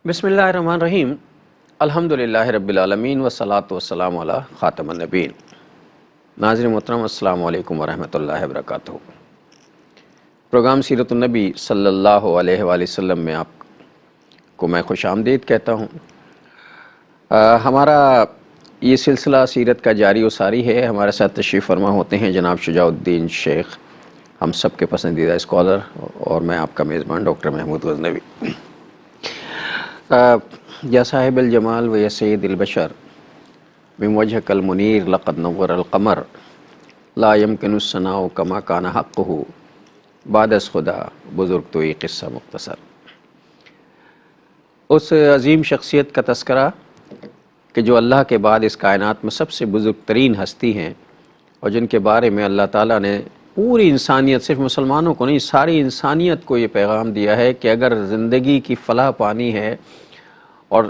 بسم اللہ الرحمن الرحیم الحمدللہ رب العالمین والصلاۃ والسلام علی خاتم النبیین۔ ناظرین محترم السلام علیکم ورحمۃ اللہ وبرکاتہ۔ پروگرام سیرت النبی صلی اللہ علیہ وآلہ وسلم میں آپ کو میں خوش آمدید کہتا ہوں۔ ہمارا یہ سلسلہ سیرت کا جاری و ساری ہے۔ ہمارے ساتھ تشریف فرما ہوتے ہیں جناب شجاع الدین شیخ، ہم سب کے پسندیدہ اسکالر، اور میں آپ کا میزبان ڈاکٹر محمود غزنوی۔ یا صاحب الجمال و یا سید البشر من وجهك المنیر لقد نور القمر لا يمكن الثناء كما كان حقه بعد از خدا بزرگ تو یہ قصہ مختصر۔ اس عظیم شخصیت کا تذکرہ کہ جو اللہ کے بعد اس کائنات میں سب سے بزرگ ترین ہستی ہیں، اور جن کے بارے میں اللہ تعالیٰ نے پوری انسانیت، صرف مسلمانوں کو نہیں، ساری انسانیت کو یہ پیغام دیا ہے کہ اگر زندگی کی فلاح پانی ہے اور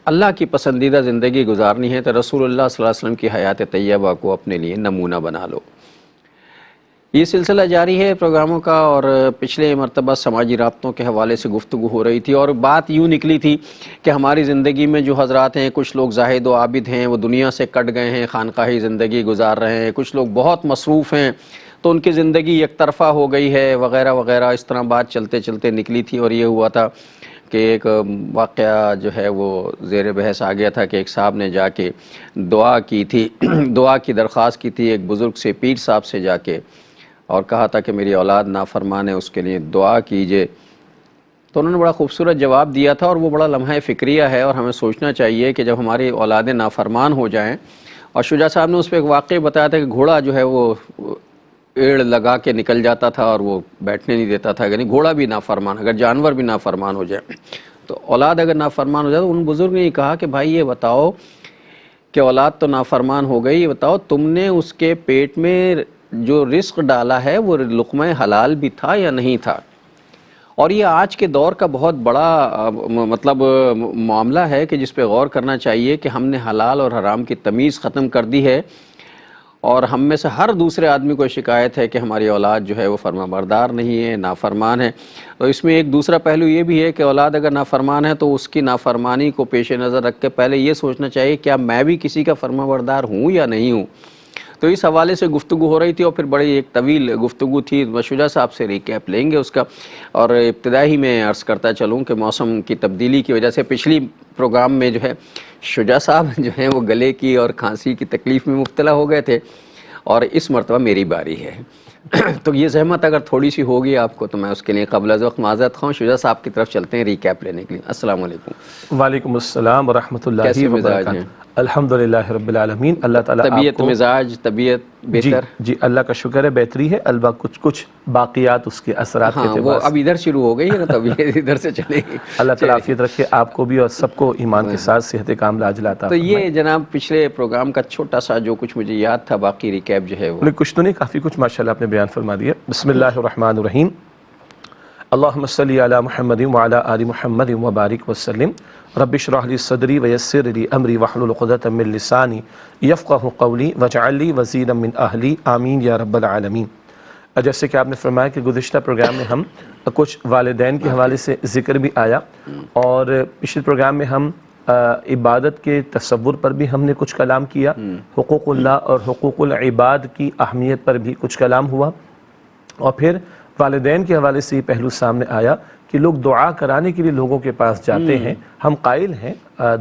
اللہ کی پسندیدہ زندگی گزارنی ہے تو رسول اللہ صلی اللہ علیہ وسلم کی حیات طیبہ کو اپنے لیے نمونہ بنا لو۔ یہ سلسلہ جاری ہے پروگراموں کا، اور پچھلے مرتبہ سماجی رابطوں کے حوالے سے گفتگو ہو رہی تھی، اور بات یوں نکلی تھی کہ ہماری زندگی میں جو حضرات ہیں، کچھ لوگ زاہد و عابد ہیں، وہ دنیا سے کٹ گئے ہیں، خانقاہی زندگی گزار رہے ہیں، کچھ لوگ بہت مصروف ہیں تو ان کی زندگی یک طرفہ ہو گئی ہے، وغیرہ وغیرہ۔ اس طرح بات چلتے چلتے نکلی تھی، اور یہ ہوا تھا کہ ایک واقعہ جو ہے وہ زیر بحث آ گیا تھا کہ ایک صاحب نے جا کے دعا کی تھی، دعا کی درخواست کی تھی ایک بزرگ سے، پیر صاحب سے جا کے، اور کہا تھا کہ میری اولاد نافرمان ہے، اس کے لیے دعا کیجئے۔ تو انہوں نے بڑا خوبصورت جواب دیا تھا، اور وہ بڑا لمحہ فکریہ ہے، اور ہمیں سوچنا چاہیے کہ جب ہماری اولادیں نافرمان ہو جائیں، اور شجاع صاحب نے اس پہ ایک واقعہ بتایا تھا کہ گھوڑا جو ہے وہ ایڑ لگا کے نکل جاتا تھا اور وہ بیٹھنے نہیں دیتا تھا، یعنی گھوڑا بھی نافرمان، اگر جانور بھی نافرمان ہو جائے تو اولاد اگر نافرمان ہو جائے تو ان بزرگ نے کہا کہ بھائی یہ بتاؤ کہ اولاد تو نافرمان ہو گئی، یہ بتاؤ تم نے اس کے پیٹ میں جو رزق ڈالا ہے وہ لقمہ حلال بھی تھا یا نہیں تھا؟ اور یہ آج کے دور کا بہت بڑا معاملہ ہے کہ جس پہ غور کرنا چاہیے کہ ہم نے حلال اور حرام کی تمیز ختم کر دی ہے، اور ہم میں سے ہر دوسرے آدمی کو شکایت ہے کہ ہماری اولاد جو ہے وہ فرما بردار نہیں ہے، نافرمان ہے۔ تو اس میں ایک دوسرا پہلو یہ بھی ہے کہ اولاد اگر نافرمان ہے تو اس کی نافرمانی کو پیش نظر رکھ کے پہلے یہ سوچنا چاہیے کیا میں بھی کسی کا فرما بردار ہوں یا نہیں ہوں۔ تو اس حوالے سے گفتگو ہو رہی تھی، اور پھر بڑی ایک طویل گفتگو تھی۔ شجاع صاحب سے ریکیپ لیں گے اس کا، اور ابتدائی میں عرض کرتا چلوں کہ موسم کی تبدیلی کی وجہ سے پچھلی پروگرام میں جو ہے شجاع صاحب جو ہیں وہ گلے کی اور کھانسی کی تکلیف میں مبتلا ہو گئے تھے، اور اس مرتبہ میری باری ہے۔ تو یہ زحمت اگر تھوڑی سی ہوگی آپ کو تو میں اس کے لیے قبل از وقت معذرت خواہاں۔ شجاع صاحب کی طرف چلتے ہیں ریکیپ لینے کے لیے۔ السلام علیکم۔ وعلیکم السلام ورحمۃ اللہ کیسے مزاج وبرکاتہ۔ ہیں؟ الحمدللہ رب العالمین۔ اللہ تعالیٰ طبیعت آپ کو مزاج طبیعت بہتر؟ جی اللہ کا شکر ہے، بہتری ہے، البتہ کچھ باقیات اس کے اثرات کے ہاں، وہ اعتبار سے۔ اب ادھر شروع ہو گئی ہے نا، طبیعت ادھر سے چلے گی۔ اللہ تعالیٰ عافیت رکھے آپ کو بھی اور سب کو ایمان کے ساتھ صحت کاملہ عاجلہ عطا تو فرمائے۔ یہ جناب پچھلے پروگرام کا چھوٹا سا جو کچھ مجھے یاد تھا، باقی ریکیپ جو ہے وہ کچھ تو نہیں، کافی کچھ ماشاءاللہ آپ نے بیان فرما دیا۔ بسم اللہ الرحمن الرحیم۔ اللہم صلی علی محمد وعلی آل محمد وبارک وسلم۔ رب اشرح لی صدری ویسر لی امری واحلل عقدۃ من لسانی یفقہوا قولی واجعل لی وزیرا من اہلی آمین یا رب العالمین۔ جیسے کہ آپ نے فرمایا کہ گزشتہ پروگرام میں ہم کچھ والدین کے حوالے سے ذکر بھی آیا، اور پچھلے پروگرام میں ہم عبادت کے تصور پر بھی ہم نے کچھ کلام کیا، حقوق اللہ اور حقوق العباد کی اہمیت پر بھی کچھ کلام ہوا، اور پھر والدین کے حوالے سے یہ پہلو سامنے آیا کہ لوگ دعا کرانے کے لیے لوگوں کے پاس جاتے ہیں۔ ہم قائل ہیں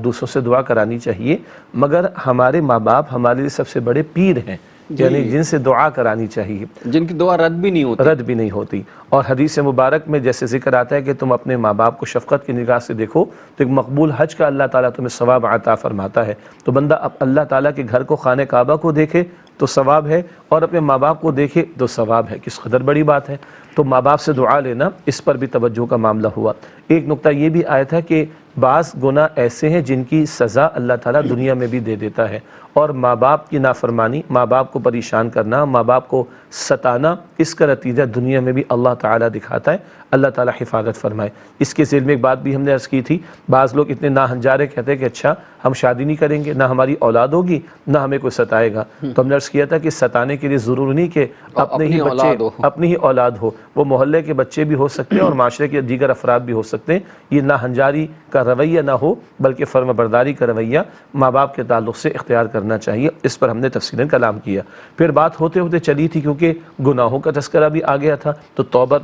دوسروں سے دعا کرانی چاہیے، مگر ہمارے ماں باپ ہمارے لیے سب سے بڑے پیر ہیں، یعنی جن سے دعا کرانی چاہیے، جن کی دعا رد بھی نہیں ہوتی۔ اور حدیث مبارک میں جیسے ذکر آتا ہے کہ تم اپنے ماں باپ کو شفقت کی نگاہ سے دیکھو تو ایک مقبول حج کا اللہ تعالیٰ تمہیں ثواب عطا فرماتا ہے۔ تو بندہ اب اللہ تعالیٰ کے گھر کو، خانہ کعبہ کو دیکھے تو ثواب ہے، اور اپنے ماں باپ کو دیکھے تو ثواب ہے۔ کس قدر بڑی بات ہے۔ تو ماں باپ سے دعا لینا، اس پر بھی توجہ کا معاملہ ہوا۔ ایک نقطہ یہ بھی آیا تھا کہ بعض گناہ ایسے ہیں جن کی سزا اللہ تعالیٰ دنیا میں بھی دے دیتا ہے، اور ماں باپ کی نافرمانی، ماں باپ کو پریشان کرنا، ماں باپ کو ستانا، اس کا نتیجہ دنیا میں بھی اللہ تعالیٰ دکھاتا ہے۔ اللہ تعالیٰ حفاظت فرمائے۔ اس کے ذیل میں ایک بات بھی ہم نے عرض کی تھی، بعض لوگ اتنے ناہنجارے کہتے ہیں کہ اچھا ہم شادی نہیں کریں گے، نہ ہماری اولاد ہوگی، نہ ہمیں کوئی ستائے گا۔ تو ہم نے عرض کیا تھا کہ ستانے کے لیے ضرور نہیں کہ اپنے ہی بچے، اپنی ہی اولاد ہو، وہ محلے کے بچے بھی ہو سکتے ہیں اور معاشرے کے دیگر افراد بھی ہو سکتے ہیں۔ یہ ناہنجاری کا رویہ نہ ہو بلکہ فرما برداری کا رویہ ماں باپ کے تعلق سے اختیار کرنا چاہیے۔ اس پر ہم نے تفصیلاً کلام کیا۔ پھر بات ہوتے ہوتے چلی تھی کیونکہ گناہوں کا تذکرہ بھی آ گیا تھا تو توبہ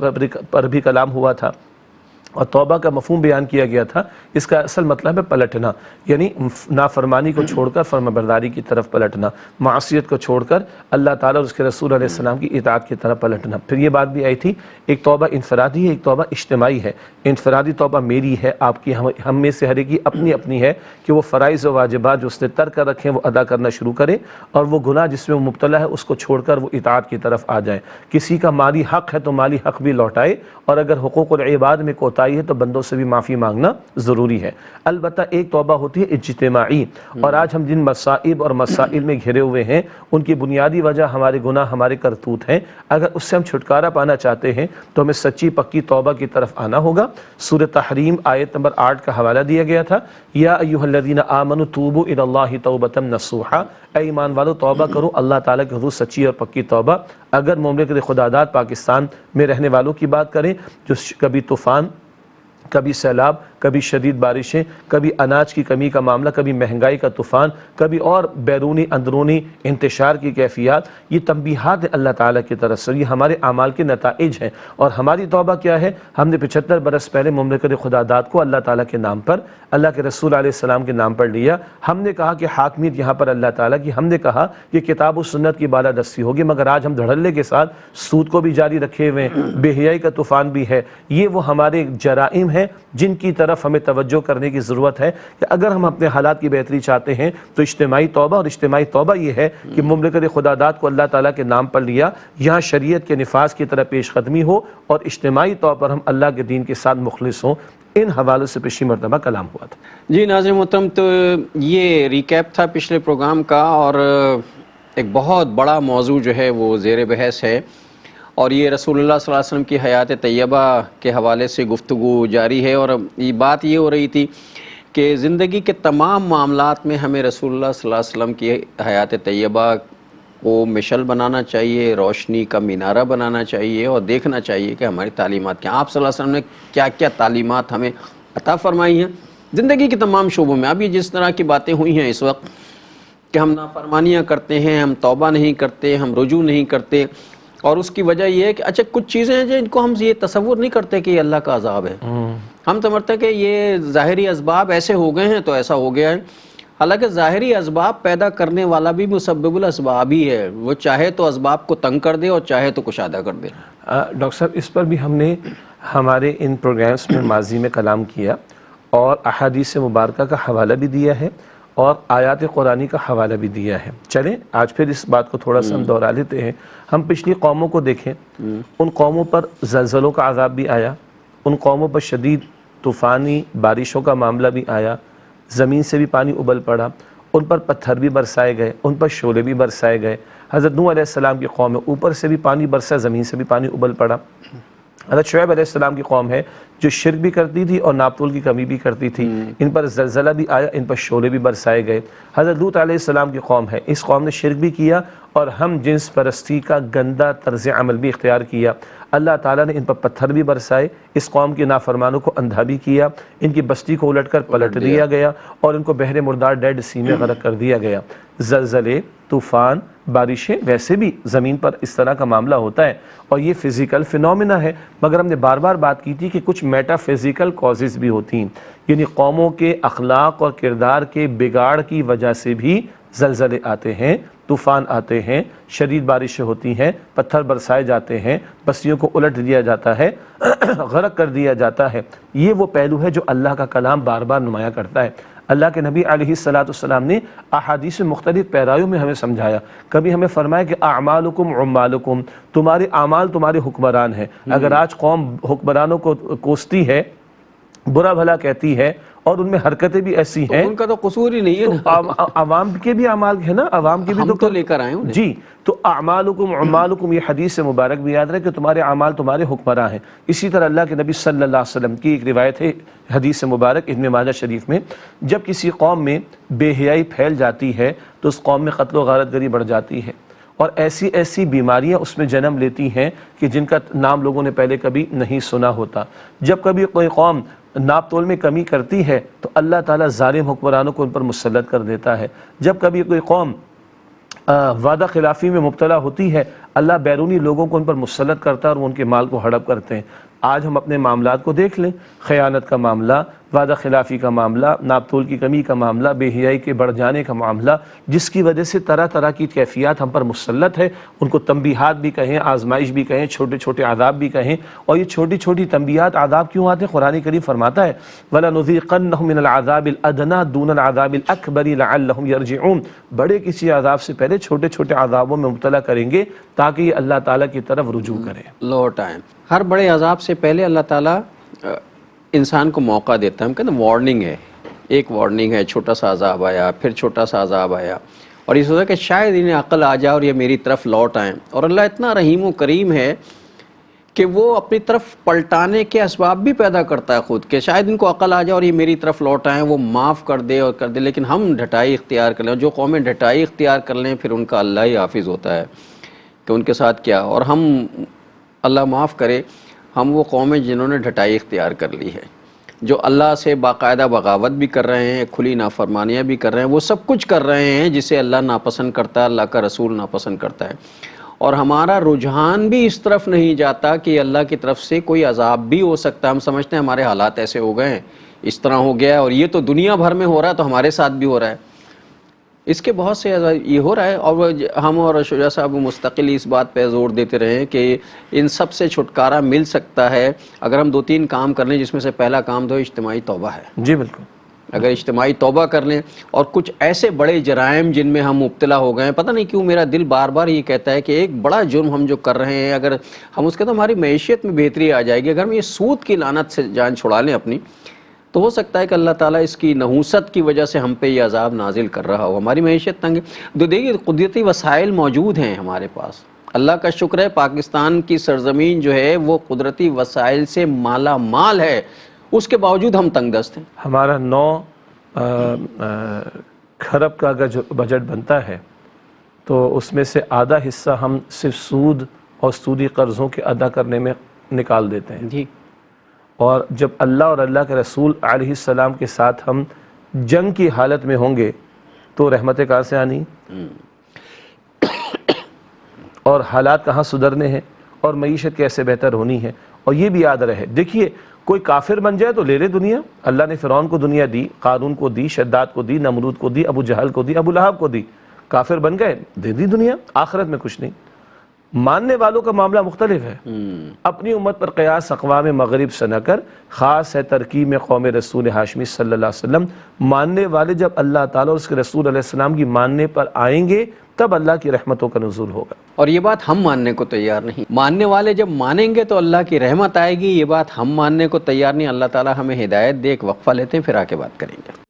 پر بھی کلام ہوا تھا، اور توبہ کا مفہوم بیان کیا گیا تھا۔ اس کا اصل مطلب ہے پلٹنا، یعنی نافرمانی کو چھوڑ کر فرمانبرداری کی طرف پلٹنا، معصیت کو چھوڑ کر اللہ تعالیٰ اور اس کے رسول علیہ السلام کی اطاعت کی طرف پلٹنا۔ پھر یہ بات بھی آئی تھی، ایک توبہ انفرادی ہے، ایک توبہ اجتماعی ہے۔ انفرادی توبہ میری ہے، آپ کی، ہم میں سے ہر ایک کی اپنی اپنی ہے کہ وہ فرائض و واجبات جو اس نے ترک کر رکھے ہیں وہ ادا کرنا شروع کرے، اور وہ گناہ جس میں وہ مبتلا ہے اس کو چھوڑ کر وہ اطاعت کی طرف آ جائے۔ کسی کا مالی حق ہے تو مالی حق بھی لوٹائے، اور اگر حقوق العباد میں کوتاہی ہے تو بندوں سے بھی معافی مانگنا ضروری ہے۔ البتہ ایک توبہ ہوتی ہے اجتماعی، اور آج ہم جن مصائب اور مسائل میں گھرے ہوئے ہیں ان کی بنیادی وجہ ہمارے گناہ، ہمارے کرتوت ہیں۔ اگر اس سے ہم چھٹکارا پانا چاہتے ہیں تو ہمیں سچی پکی توبہ کی طرف آنا ہوگا۔ سورہ تحریم آیت نمبر 8 کا حوالہ دیا گیا تھا، یا ایھا الذین آمنوا توبوا الی اللہ توبۃ نصوحا، اے ایمان والو توبہ کرو اللہ تعالیٰ کے حضور سچی اور پکی توبہ۔ اگر مملکت خدا داد پاکستان میں رہنے والوں کی بات کریں جو کبھی طوفان، کبھی سیلاب، کبھی شدید بارشیں، کبھی اناج کی کمی کا معاملہ، کبھی مہنگائی کا طوفان، کبھی اور بیرونی اندرونی انتشار کی کیفیات، یہ تنبیہات اللہ تعالیٰ کی طرف سے، یہ ہمارے اعمال کے نتائج ہیں۔ اور ہماری توبہ کیا ہے؟ ہم نے 75 برس پہلے مملکت خدا داد کو اللہ تعالیٰ کے نام پر، اللہ کے رسول علیہ السلام کے نام پر لیا۔ ہم نے کہا کہ حاکمیت یہاں پر اللہ تعالیٰ کی، ہم نے کہا کہ کتاب و سنت کی بالادستی ہوگی، مگر آج ہم دھڑلے کے ساتھ سود کو بھی جاری رکھے ہوئے ہیں، بے حیائی کا طوفان بھی ہے۔ یہ وہ ہمارے جرائم ہیں جن کی طرف ہمیں توجہ کرنے کی ضرورت ہے کہ اگر ہم اپنے حالات کی بہتری چاہتے ہیں تو اجتماعی توبہ، اور اجتماعی توبہ یہ ہے کہ مملکت خدا داد کو اللہ تعالیٰ کے نام پر لیا، یہاں شریعت کے نفاذ کی طرف پیش قدمی ہو، اور اجتماعی طور پر ہم اللہ کے دین کے ساتھ مخلص ہوں۔ ان حوالوں سے پچھلی مرتبہ کلام ہوا تھا۔ جی ناظرین محترم، تو یہ ریکیپ تھا پچھلے پروگرام کا، اور ایک بہت بڑا موضوع جو ہے وہ زیر بحث ہے، اور یہ رسول اللہ صلی اللہ علیہ وسلم کی حیات طیبہ کے حوالے سے گفتگو جاری ہے۔ اور یہ بات یہ ہو رہی تھی کہ زندگی کے تمام معاملات میں ہمیں رسول اللہ صلی اللہ علیہ وسلم کی حیات طیبہ کو مشل بنانا چاہیے، روشنی کا مینارہ بنانا چاہیے، اور دیکھنا چاہیے کہ ہماری تعلیمات کیا، آپ صلی اللہ علیہ وسلم نے کیا کیا تعلیمات ہمیں عطا فرمائی ہیں زندگی کے تمام شعبوں میں۔ اب یہ جس طرح کی باتیں ہوئی ہیں اس وقت کہ ہم نافرمانیاں کرتے ہیں، ہم توبہ نہیں کرتے، ہم رجوع نہیں کرتے، اور اس کی وجہ یہ ہے کہ اچھا کچھ چیزیں ہیں جن کو ہم یہ تصور نہیں کرتے کہ یہ اللہ کا عذاب ہے، ہم سمجھتے ہیں کہ یہ ظاہری اسباب ایسے ہو گئے ہیں تو ایسا ہو گیا ہے، حالانکہ ظاہری اسباب پیدا کرنے والا بھی مسبب الاسباب ہی ہے، وہ چاہے تو اسباب کو تنگ کر دے اور چاہے تو کشادہ کر دے۔ ڈاکٹر صاحب اس پر بھی ہم نے ہمارے ان پروگرامز میں ماضی میں کلام کیا، اور احادیث مبارکہ کا حوالہ بھی دیا ہے، اور آیات قرآنی کا حوالہ بھی دیا ہے۔ چلیں آج پھر اس بات کو تھوڑا سا ہم دہرا لیتے ہیں۔ ہم پچھلی قوموں کو دیکھیں، ان قوموں پر زلزلوں کا عذاب بھی آیا، ان قوموں پر شدید طوفانی بارشوں کا معاملہ بھی آیا، زمین سے بھی پانی ابل پڑا، ان پر پتھر بھی برسائے گئے، ان پر شعلے بھی برسائے گئے۔ حضرت نوح علیہ السلام کی قوم ہے، اوپر سے بھی پانی برسا، زمین سے بھی پانی ابل پڑا۔ حضرت شعیب علیہ السلام کی قوم ہے جو شرک بھی کرتی تھی اور ناپ تول کی کمی بھی کرتی تھی، ان پر زلزلہ بھی آیا، ان پر شعلے بھی برسائے گئے۔ حضرت لوط علیہ السلام کی قوم ہے، اس قوم نے شرک بھی کیا اور ہم جنس پرستی کا گندہ طرز عمل بھی اختیار کیا۔ اللہ تعالیٰ نے ان پر پتھر بھی برسائے، اس قوم کے نافرمانوں کو اندھا بھی کیا، ان کی بستی کو الٹ کر پلٹ دیا گیا، اور ان کو بحر مردار ڈیڈ سی میں غرق کر دیا گیا۔ زلزلے، طوفان، بارشیں، ویسے بھی زمین پر اس طرح کا معاملہ ہوتا ہے، اور یہ فزیکل فینومینا ہے، مگر ہم نے بار بار بات کی تھی کہ کچھ میٹا فزیکل کازز بھی ہوتی ہیں، یعنی قوموں کے اخلاق اور کردار کے بگاڑ کی وجہ سے بھی زلزلے آتے ہیں، طوفان آتے ہیں، شدید بارشیں ہوتی ہیں، پتھر برسائے جاتے ہیں، بستیوں کو الٹ دیا جاتا ہے، غرق کر دیا جاتا ہے۔ یہ وہ پہلو ہے جو اللہ کا کلام بار بار نمایاں کرتا ہے۔ اللہ کے نبی علیہ السلام نے احادیث مختلف پیرایوں میں ہمیں سمجھایا، کبھی ہمیں فرمایا کہ اعمالکم عمالکم، تمہارے اعمال تمہارے حکمران ہیں۔ اگر آج قوم حکمرانوں کو کوستی ہے، برا بھلا کہتی ہے اور ان میں حرکتیں بھی ایسی ہیں، ان کا تو قصور ہی نہیں ہے نا، عوام کے بھی اعمال ہے نا، عوام کے بھی ہم تو لے کر آئے انہیں۔ جی، تو اعمالکم عمالکم، یہ حدیث سے مبارک بھی یاد رہے کہ تمہارے اعمال تمہارے حکمراں ہیں۔ اسی طرح اللہ کے نبی صلی اللہ علیہ وسلم کی ایک روایت ہے حدیث سے مبارک ابن ماجہ شریف میں، جب کسی قوم میں بے حیائی پھیل جاتی ہے تو اس قوم میں قتل و غارت گری بڑھ جاتی ہے، اور ایسی ایسی بیماریاں اس میں جنم لیتی ہیں کہ جن کا نام لوگوں نے پہلے کبھی نہیں سنا ہوتا۔ جب کبھی کوئی قوم ناپ تول میں کمی کرتی ہے تو اللہ تعالیٰ ظالم حکمرانوں کو ان پر مسلط کر دیتا ہے۔ جب کبھی کوئی قوم وعدہ خلافی میں مبتلا ہوتی ہے، اللہ بیرونی لوگوں کو ان پر مسلط کرتا ہے اور وہ ان کے مال کو ہڑپ کرتے ہیں۔ آج ہم اپنے معاملات کو دیکھ لیں، خیانت کا معاملہ، وعدہ خلافی کا معاملہ، ناپ تول کی کمی کا معاملہ، بے حیائی کے بڑھ جانے کا معاملہ، جس کی وجہ سے طرح طرح کی کیفیات ہم پر مسلط ہے۔ ان کو تنبیہات بھی کہیں، آزمائش بھی کہیں، چھوٹے چھوٹے عذاب بھی کہیں، اور یہ چھوٹی چھوٹی تنبیہات عذاب کیوں آتے ہیں؟ قرآن کریم فرماتا ہے وَلَنُذِيقَنَّهُم مِّنَ الْعَذَابِ الْأَدْنَىٰ دُونَ الْعَذَابِ الْأَكْبَرِ لَعَلَّهُمْ يَرْجِعُونَ، بڑے کسی عذاب سے پہلے چھوٹے چھوٹے عذابوں میں مبتلا کریں گے تاکہ یہ اللہ تعالیٰ کی طرف رجوع کریں، لوٹ آئیں۔ ہر بڑے عذاب سے پہلے اللہ تعالیٰ انسان کو موقع دیتا ہے، ہم کہتے ہیں وارننگ ہے، ایک وارننگ ہے، چھوٹا سا عذاب آیا، پھر چھوٹا سا عذاب آیا، اور یہ سوچا کہ شاید انہیں عقل آ جائے اور یہ میری طرف لوٹ آئیں۔ اور اللہ اتنا رحیم و کریم ہے کہ وہ اپنی طرف پلٹانے کے اسباب بھی پیدا کرتا ہے خود، کہ شاید ان کو عقل آ جائے اور یہ میری طرف لوٹ آئیں، وہ معاف کر دے اور کر دے۔ لیکن ہم ڈھٹائی اختیار کر لیں، جو قومیں ڈھٹائی اختیار کر لیں پھر ان کا اللہ ہی حافظ ہوتا ہے کہ ان کے ساتھ کیا۔ اور ہم، اللہ معاف کرے، ہم وہ قومیں جنہوں نے ڈھٹائی اختیار کر لی ہے، جو اللہ سے باقاعدہ بغاوت بھی کر رہے ہیں، کھلی نافرمانیاں بھی کر رہے ہیں، وہ سب کچھ کر رہے ہیں جسے اللہ ناپسند کرتا ہے، اللہ کا رسول ناپسند کرتا ہے۔ اور ہمارا رجحان بھی اس طرف نہیں جاتا کہ اللہ کی طرف سے کوئی عذاب بھی ہو سکتا ہے۔ ہم سمجھتے ہیں ہمارے حالات ایسے ہو گئے ہیں، اس طرح ہو گیا ہے، اور یہ تو دنیا بھر میں ہو رہا ہے تو ہمارے ساتھ بھی ہو رہا ہے۔ اس کے بہت سے یہ ہو رہا ہے، اور ہم اور شجاع صاحب مستقل اس بات پہ زور دیتے رہے ہیں کہ ان سب سے چھٹکارا مل سکتا ہے اگر ہم 2-3 کام کر لیں، جس میں سے پہلا کام تو اجتماعی توبہ ہے۔ جی بالکل، اگر اجتماعی توبہ کر لیں، اور کچھ ایسے بڑے جرائم جن میں ہم مبتلا ہو گئے ہیں، پتہ نہیں کیوں میرا دل بار بار یہ کہتا ہے کہ ایک بڑا جرم ہم جو کر رہے ہیں، اگر ہم اس کے تو ہماری معیشت میں بہتری آ جائے گی، اگر ہم یہ سود کی لعنت سے جان چھڑا لیں اپنی، تو ہو سکتا ہے کہ اللہ تعالیٰ اس کی نحوست کی وجہ سے ہم پہ یہ عذاب نازل کر رہا ہو۔ ہماری معیشت تنگ ہے تو دیکھیے قدرتی وسائل موجود ہیں ہمارے پاس، اللہ کا شکر ہے پاکستان کی سرزمین جو ہے وہ قدرتی وسائل سے مالا مال ہے، اس کے باوجود ہم تنگ دست ہیں۔ ہمارا 9 کھرب کا اگر جو بجٹ بنتا ہے تو اس میں سے آدھا حصہ ہم صرف سود اور سودی قرضوں کے ادا کرنے میں نکال دیتے ہیں، جی، اور جب اللہ اور اللہ کے رسول علیہ السلام کے ساتھ ہم جنگ کی حالت میں ہوں گے تو رحمتیں کہاں سے آنی اور حالات کہاں سدھرنے ہیں اور معیشت کیسے بہتر ہونی ہے۔ اور یہ بھی یاد رہے، دیکھیے کوئی کافر بن جائے تو لے لے دنیا، اللہ نے فرعون کو دنیا دی، قارون کو دی، شداد کو دی، نمرود کو دی، ابو جہل کو دی، ابو لہب کو دی، کافر بن گئے دے دی دنیا، آخرت میں کچھ نہیں۔ ماننے والوں کا معاملہ مختلف ہے، اپنی امت پر قیاس اقوام مغرب سے نہ کر، خاص ہے ترکیب میں قوم رسول ہاشمی صلی اللہ علیہ وسلم۔ ماننے والے جب اللہ تعالیٰ اور اس کے رسول علیہ السلام کی ماننے پر آئیں گے تب اللہ کی رحمتوں کا نزول ہوگا۔ اور یہ بات ہم ماننے کو تیار نہیں، ماننے والے جب مانیں گے تو اللہ کی رحمت آئے گی، یہ بات ہم ماننے کو تیار نہیں۔ اللہ تعالیٰ ہمیں ہدایت دے۔ ایک وقفہ لیتے ہیں پھر آ کے بات کریں گے۔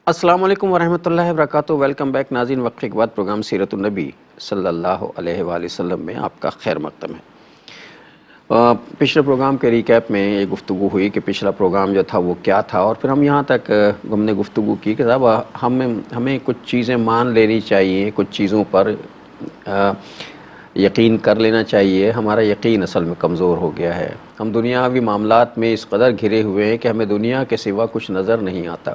السلام علیکم ورحمۃ اللہ وبرکاتہ، ویلکم بیک ناظرین۔ وقفے کے بعد پروگرام سیرت النبی صلی اللہ علیہ وآلہ وسلم میں آپ کا خیر مقدم ہے۔ پچھلے پروگرام کے ریکیپ میں یہ گفتگو ہوئی کہ پچھلا پروگرام جو تھا وہ کیا تھا، اور پھر ہم یہاں تک ہم نے گفتگو کی کہ صاحب ہمیں کچھ چیزیں مان لینی چاہیے، کچھ چیزوں پر یقین کر لینا چاہیے۔ ہمارا یقین اصل میں کمزور ہو گیا ہے، ہم دنیاوی معاملات میں اس قدر گھرے ہوئے ہیں کہ ہمیں دنیا کے سوا کچھ نظر نہیں آتا۔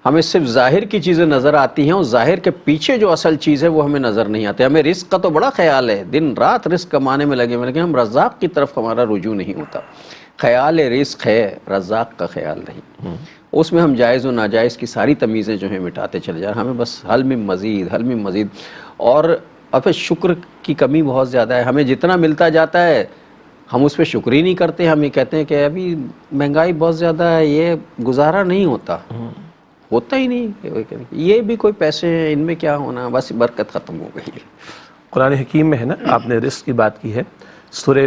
ہمیں صرف ظاہر کی چیزیں نظر آتی ہیں، اور ظاہر کے پیچھے جو اصل چیز ہے وہ ہمیں نظر نہیں آتی۔ ہمیں رزق کا تو بڑا خیال ہے، دن رات رزق کمانے میں لگے ہوئے، لیکن ہم رزاق کی طرف ہمارا رجوع نہیں ہوتا۔ خیال رزق ہے، رزاق کا خیال نہیں۔ اس میں ہم جائز و ناجائز کی ساری تمیزیں جو ہیں مٹاتے چلے جا رہے ہیں۔ ہمیں بس حل میں مزید، حل میں مزید، اور پھر شکر کی کمی بہت زیادہ ہے۔ ہمیں جتنا ملتا جاتا ہے ہم اس پہ شکر ہی نہیں کرتے، ہم یہ کہتے ہیں کہ ابھی مہنگائی بہت زیادہ ہے، یہ گزارا نہیں ہوتا ہی نہیں، یہ بھی کوئی پیسے ہیں، ان میں کیا ہونا، بس برکت ختم ہو گئی ہے۔ قرآن حکیم میں ہے نا، آپ نے رزق کی بات کی ہے، سورہ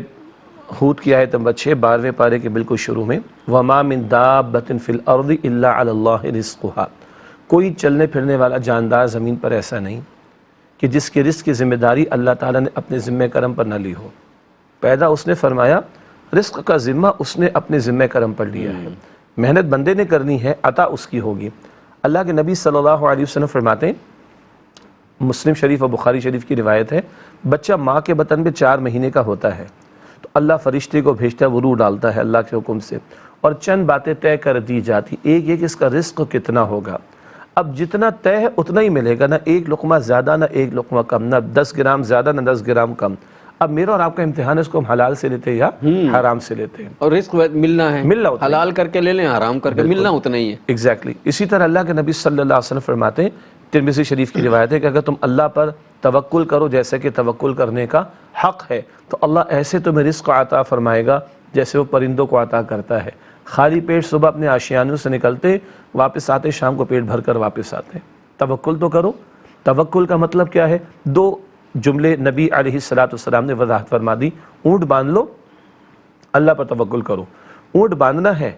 ہود کی آیت نمبر 6 12ویں پارے کے بالکل شروع میں وَمَا مِن دَابَّةٍ فِي الْأَرْضِ إِلَّا عَلَى اللَّهِ رِزْقُهَا، کوئی چلنے پھرنے والا جاندار زمین پر ایسا نہیں کہ جس کے رزق کی ذمہ داری اللہ تعالیٰ نے اپنے ذمہ کرم پر نہ لی ہو۔ پیدا اس نے فرمایا، رزق کا ذمہ اس نے اپنے ذمہ کرم پر لیا ہے، محنت بندے نے کرنی ہے، عطا اس کی ہوگی۔ اللہ کے نبی صلی اللہ علیہ وسلم فرماتے ہیں، مسلم شریف اور بخاری شریف کی روایت ہے، بچہ ماں کے بطن میں 4 مہینے کا ہوتا ہے تو اللہ فرشتے کو بھیجتا ہے، وہ روح ڈالتا ہے اللہ کے حکم سے، اور چند باتیں طے کر دی جاتی، ایک یہ کہ اس کا رزق کتنا ہوگا۔ اب جتنا طے ہے اتنا ہی ملے گا، نہ ایک لقمہ زیادہ نہ ایک لقمہ کم، نہ 10 گرام زیادہ نہ 10 گرام کم۔ اب میرا اور آپ کا امتحان ہے، اس کو ہم حلال سے لیتے ہیں یا حرام سے لیتے ہیں، اور رزق ملنا ہے، ملنا ہوتا ہے، حلال کر کے لے لیں، حرام کر کے ملنا اتنا ہی ہے۔ ایگزیکٹلی۔ اسی طرح اللہ کے نبی صلی اللہ علیہ وسلم فرماتے ہیں، ترمذی شریف کی روایت ہے کہ اگر تم اللہ پر توکل کرو جیسے کہ توکل کرنے کا حق ہے تو اللہ ایسے تمہیں رزق عطا فرمائے گا جیسے وہ پرندوں کو عطا کرتا ہے۔ خالی پیٹ صبح اپنے آشیانوں سے نکلتے، واپس آتے شام کو پیٹ بھر کر واپس آتے۔ توکل تو کرو۔ توکل کا مطلب کیا ہے؟ 2 جملے نبی علیہ السلام نے وضاحت فرما دی۔ اونٹ باندھ لو، اللہ پر توکل کرو۔ اونٹ باندھنا ہے،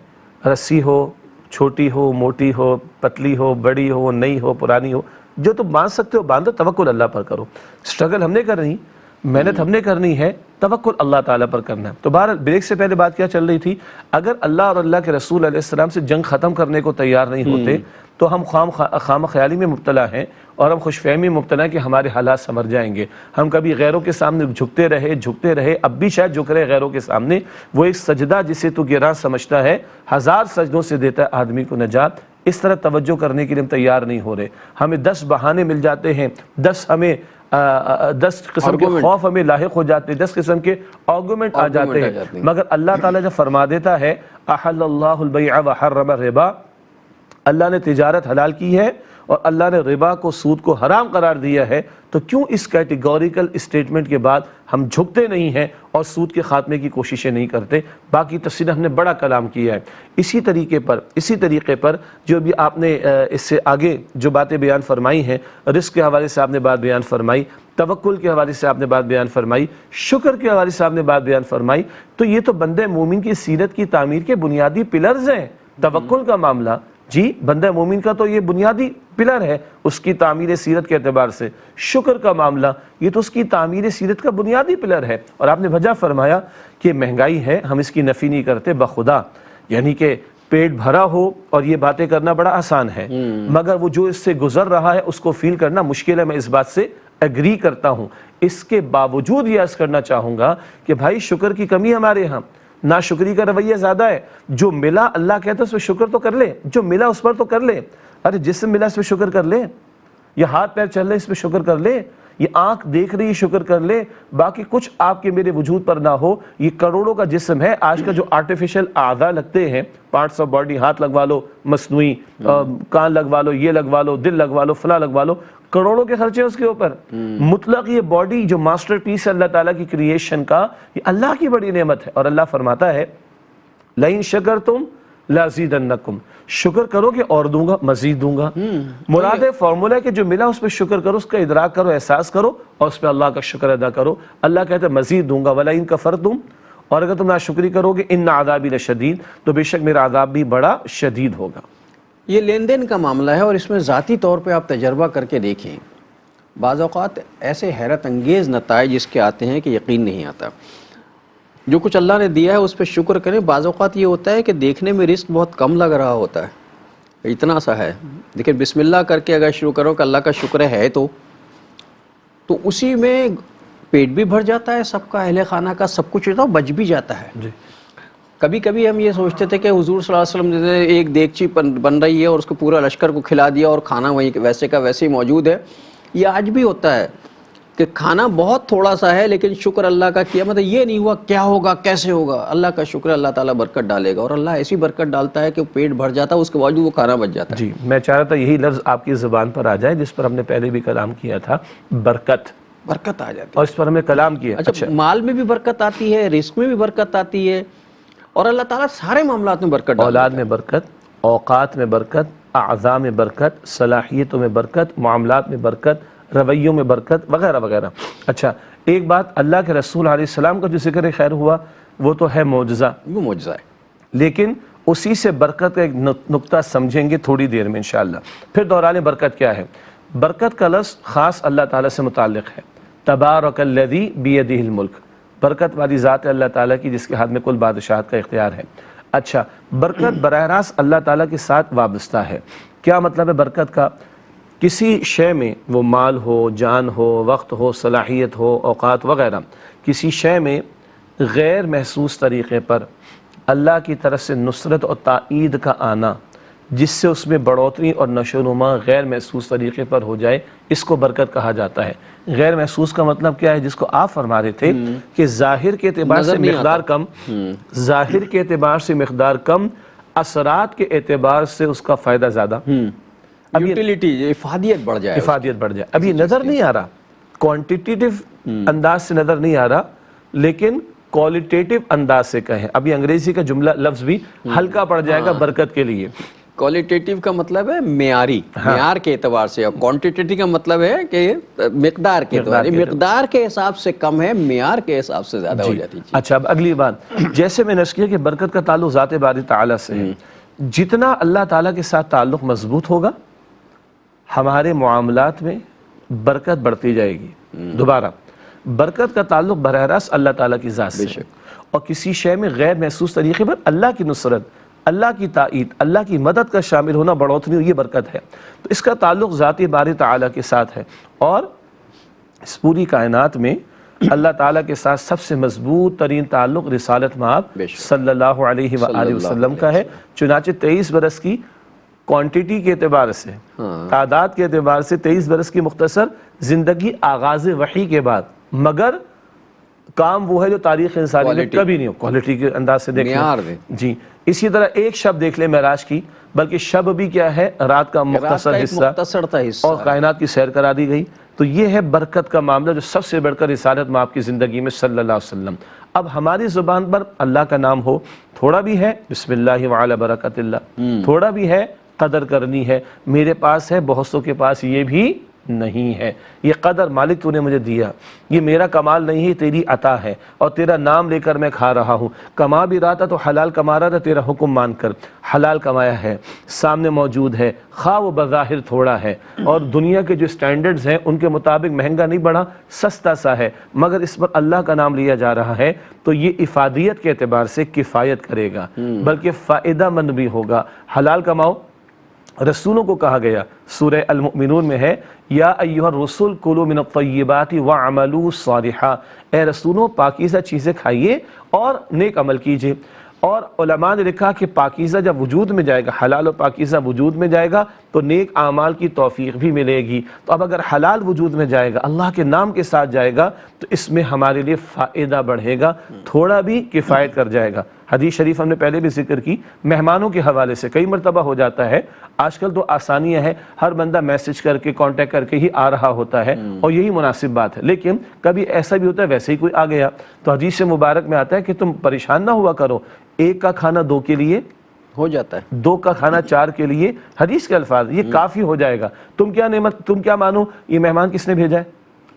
رسی ہو، چھوٹی ہو، موٹی ہو، پتلی ہو، بڑی ہو، نئی ہو، پرانی ہو، جو تم باندھ سکتے ہو باندھو، توکل اللہ پر کرو۔ سٹرگل ہم نے کرنی، محنت ہم نے کرنی ہے، توکل اللہ تعالیٰ پر کرنا ہے۔ تو بہرحال بریک سے پہلے بات کیا چل رہی تھی، اگر اللہ اور اللہ کے رسول علیہ السلام سے جنگ ختم کرنے کو تیار نہیں ہوتے تو ہم خام خیالی میں مبتلا ہیں اور ہم خوش فہمی میں مبتلا ہیں کہ ہمارے حالات سنور جائیں گے۔ ہم کبھی غیروں کے سامنے جھکتے رہے، اب بھی شاید جھک رہے غیروں کے سامنے۔ وہ ایک سجدہ جسے تو گراں سمجھتا ہے 1000 سجدوں سے دیتا ہے آدمی کو نجات۔ اس طرح توجہ کرنے کے لیے ہم تیار نہیں ہو رہے، ہمیں 10 بہانے مل جاتے ہیں، 10 قسم کے خوف ہمیں لاحق ہو جاتے ہیں، 10 قسم کے آرگومنٹ آ جاتے ہیں، مگر اللہ تعالیٰ جب فرما دیتا ہے احل اللہ البیع وحرم الربا، اللہ نے تجارت حلال کی ہے اور اللہ نے ربا کو، سود کو حرام قرار دیا ہے، تو کیوں اس کیٹیگوریکل اسٹیٹمنٹ کے بعد ہم جھکتے نہیں ہیں اور سود کے خاتمے کی کوششیں نہیں کرتے؟ باقی تفصیل ہم نے بڑا کلام کیا ہے۔ اسی طریقے پر جو بھی آپ نے اس سے آگے جو باتیں بیان فرمائی ہیں، رزق کے حوالے سے آپ نے بات بیان فرمائی، توکل کے حوالے سے آپ نے بات بیان فرمائی، شکر کے حوالے سے آپ نے بات بیان فرمائی، تو یہ تو بندہ مومن کی سیرت کی تعمیر کے بنیادی پلرز ہیں۔ توکل کا معاملہ، جی بندہ مومن کا تو یہ بنیادی پلر ہے اس کی تعمیر سیرت کے اعتبار سے۔ شکر کا معاملہ، یہ تو اس کی تعمیر سیرت کا بنیادی پلر ہے۔ اور آپ نے وجہ فرمایا کہ مہنگائی ہے، ہم اس کی نفی نہیں کرتے بخدا، یعنی کہ پیٹ بھرا ہو اور یہ باتیں کرنا بڑا آسان ہے، مگر وہ جو اس سے گزر رہا ہے اس کو فیل کرنا مشکل ہے۔ میں اس بات سے ایگری کرتا ہوں۔ اس کے باوجود یہ عرض کرنا چاہوں گا کہ بھائی شکر کی کمی ہمارے ہاں، ناشکری کا رویہ زیادہ ہے۔ جو ملا اللہ کہتا ہے اس پہ شکر تو کر لے، جو ملا اس پر تو کر لے۔ ارے جسم ملا اس پہ شکر کر لے، یہ ہاتھ پیر چل رہے اس پہ شکر کر لے، یہ آنکھ دیکھ رہی شکر کر لے، باقی کچھ آپ کے میرے وجود پر نہ ہو۔ یہ کروڑوں کا جسم ہے، آج کا جو آرٹیفیشل اعضاء لگتے ہیں، پارٹس آف باڈی، ہاتھ لگوا لو مصنوعی، کان لگوا لو، یہ لگوا لو، دل لگوا لو، فلاں لگوا لو، کروڑوں کے خرچے اس کے اوپر۔ مطلق یہ باڈی جو ماسٹر پیس ہے اللہ تعالیٰ کی کریشن کا، یہ اللہ کی بڑی نعمت ہے۔ اور اللہ فرماتا ہے لَإِن شَكَرْتُمْ لَأَزِيدَنَّكُمْ، شکر کرو کہ اور دوں گا، مزید دوں گا۔ مراد فارمولہ ہے کہ جو ملا اس پہ شکر کرو، اس کا ادراک کرو، احساس کرو اور اس پہ اللہ کا شکر ادا کرو۔ اللہ کہتا ہے مزید دوں گا، وَلَئِن كَفَرْتُمْ، اور اگر تم ناشکری کرو گے اِنَّ عَذَابِي لَشَدِيدٌ، تو بے شک میرا عذاب بھی بڑا شدید ہوگا۔ یہ لین دین کا معاملہ ہے اور اس میں ذاتی طور پہ آپ تجربہ کر کے دیکھیں، بعض اوقات ایسے حیرت انگیز نتائج اس کے آتے ہیں کہ یقین نہیں آتا۔ جو کچھ اللہ نے دیا ہے اس پہ شکر کریں۔ بعض اوقات یہ ہوتا ہے کہ دیکھنے میں رزق بہت کم لگ رہا ہوتا ہے، اتنا سا ہے، لیکن بسم اللہ کر کے اگر شروع کرو کہ اللہ کا شکر ہے تو اسی میں پیٹ بھی بھر جاتا ہے سب کا، اہل خانہ کا، سب کچھ ہوتا ہے، بچ بھی جاتا ہے۔ کبھی کبھی ہم یہ سوچتے تھے کہ حضور صلی اللہ علیہ وسلم جیسے ایک دیگچی بن رہی ہے اور اس کو پورا لشکر کو کھلا دیا اور کھانا وہیں ویسے کا ویسے ہی موجود ہے۔ یہ آج بھی ہوتا ہے کہ کھانا بہت تھوڑا سا ہے لیکن شکر اللہ کا کیا، مطلب یہ نہیں ہوا کیا ہوگا کیسے ہوگا، اللہ کا شکر، اللہ تعالیٰ برکت ڈالے گا، اور اللہ ایسی برکت ڈالتا ہے کہ پیٹ بھر جاتا ہے، اس کے باوجود وہ کھانا بچ جاتا ہے۔ جی میں چاہ رہا تھا یہی لفظ آپ کی زبان پر آ جائے جس پر ہم نے پہلے بھی کلام کیا تھا، برکت آ جاتی ہے، اور اس پر ہم نے کلام کیا۔ اچھا مال میں بھی برکت آتی ہے، رزق میں بھی برکت آتی ہے، اور اللہ تعالیٰ سارے معاملات میں برکت ڈالتا ہے۔ اولاد میں برکت، اوقات میں برکت، اعضاء میں برکت، صلاحیتوں میں برکت، معاملات میں برکت، رویوں میں برکت، وغیرہ وغیرہ۔ اچھا ایک بات، اللہ کے رسول علیہ السلام کا جو ذکر خیر ہوا، وہ تو ہے معجزہ، وہ معجزہ ہے. لیکن اسی سے برکت کا ایک نقطہ سمجھیں گے تھوڑی دیر میں انشاءاللہ. پھر دوران برکت کیا ہے؟ برکت کا لفظ خاص اللہ تعالیٰ سے متعلق ہے. تبارک الذی بیدہ الملک، برکت والی ذات ہے اللہ تعالیٰ کی جس کے ہاتھ میں کل بادشاہت کا اختیار ہے. اچھا، برکت براہ راست اللہ تعالیٰ کے ساتھ وابستہ ہے. کیا مطلب ہے برکت کا؟ کسی شے میں، وہ مال ہو، جان ہو، وقت ہو، صلاحیت ہو، اوقات وغیرہ، کسی شے میں غیر محسوس طریقے پر اللہ کی طرف سے نصرت اور تائید کا آنا، جس سے اس میں بڑھوتری اور نشو و نما غیر محسوس طریقے پر ہو جائے، اس کو برکت کہا جاتا ہے. غیر محسوس کا مطلب کیا ہے؟ جس کو آپ فرما رہے تھے کہ ظاہر کے اعتبار سے مقدار کم، ظاہر کے اعتبار سے مقدار کم، اثرات کے اعتبار سے اس کا فائدہ زیادہ، یوٹیلیٹی، افادیت بڑھ جائے، افادیت بڑھ جائے. اب یہ نظر نہیں آ رہا، کوانٹیٹیو انداز سے نظر نہیں آ رہا، لیکن کوالٹیٹیو انداز سے کہیں. اب یہ انگریزی کا جملہ لفظ بھی ہلکا پڑ جائے گا برکت کے لیے. کوالٹیٹیو کا مطلب ہے معیاری، معیار کے اعتبار سے، اور کوانٹیٹیو کا مطلب ہے کہ مقدار کے اعتبار سے. مقدار کے حساب سے کم ہے، معیار کے حساب سے زیادہ ہو جاتی ہے. اچھا، اب اگلی بات، جیسے میں نے عرض کیا کہ برکت کا تعلق ذات باری تعالیٰ سے ہے. جتنا اللہ تعالیٰ کے ساتھ تعلق مضبوط ہوگا، ہمارے معاملات میں برکت بڑھتی جائے گی. دوبارہ، برکت کا تعلق براہ راست اللہ تعالیٰ کی ذات سے ہے، اور کسی شے میں غیر محسوس طریقے پر اللہ کی نصرت، اللہ کی تائید، اللہ کی مدد کا شامل ہونا، بڑھوتری، یہ برکت ہے. تو اس کا تعلق ذات باری تعالیٰ کے ساتھ ہے. اور اس پوری کائنات میں اللہ تعالیٰ کے ساتھ سب سے مضبوط ترین تعلق رسالت مآب صلی اللہ علیہ وآلہ وسلم کا ہے. چنانچہ 23 برس کی کوانٹیٹی کے اعتبار سے، تعداد کے اعتبار سے 23 برس کی مختصر زندگی آغاز وحی کے بعد، مگر کام وہ ہے جو تاریخ انسانی میں کبھی نہیں ہو. کوالٹی کے انداز سے دیکھیں جی. اسی طرح ایک شب دیکھ لیں معراج کی، بلکہ شب بھی کیا ہے؟ رات کا مختصر حصہ، اور کائنات کی سیر کرا دی گئی. تو یہ ہے برکت کا معاملہ جو سب سے بڑھ کر رسالت مآب کی زندگی میں صلی اللہ علیہ وسلم. اب ہماری زبان پر اللہ کا نام ہو، تھوڑا بھی ہے بسم اللہ وعلی برکت اللہ، تھوڑا بھی ہے قدر کرنی ہے. میرے پاس ہے، بہت سو کے پاس یہ بھی نہیں ہے. یہ قدر مالک تو نے مجھے دیا، یہ میرا کمال نہیں ہے، تیری عطا ہے، اور تیرا نام لے کر میں کھا رہا ہوں. کما بھی رہا تھا تو حلال کما رہا تھا، تیرا حکم مان کر حلال کمایا ہے، سامنے موجود ہے، خواہ وہ بظاہر تھوڑا ہے، اور دنیا کے جو سٹینڈرڈز ہیں ان کے مطابق مہنگا نہیں بڑھا، سستا سا ہے، مگر اس پر اللہ کا نام لیا جا رہا ہے. تو یہ افادیت کے اعتبار سے کفایت کرے گا، بلکہ فائدہ مند بھی ہوگا. حلال کماؤ. رسولوں کو کہا گیا، سورہ المؤمنون میں ہے، یا ایھا الرسل کلوا من الطیبات واعملوا صالحا، اے رسولوں پاکیزہ چیزیں کھائیے اور نیک عمل کیجیے. اور علماء نے لکھا کہ پاکیزہ جب وجود میں جائے گا، حلال و پاکیزہ وجود میں جائے گا تو نیک اعمال کی توفیق بھی ملے گی. تو اب اگر حلال وجود میں جائے گا، اللہ کے نام کے ساتھ جائے گا، تو اس میں ہمارے لیے فائدہ بڑھے گا، تھوڑا بھی کفایت کر جائے گا. حدیث شریف ہم نے پہلے بھی ذکر کی، مہمانوں کے حوالے سے کئی مرتبہ ہو جاتا ہے. آج کل تو آسانیاں ہیں، ہر بندہ میسج کر کے کانٹیکٹ کر کے ہی آ رہا ہوتا ہے، اور یہی مناسب بات ہے. لیکن کبھی ایسا بھی ہوتا ہے ویسے ہی کوئی آ گیا، تو حدیث مبارک میں آتا ہے کہ تم پریشان نہ ہوا کرو، ایک کا کھانا 2 کے لیے ہو جاتا ہے، 2 کا کھانا 4 کے لیے. حدیث کے الفاظ، یہ کافی ہو جائے گا. تم کیا نعمت، تم کیا مانو، یہ مہمان کس نے بھیجا ہے؟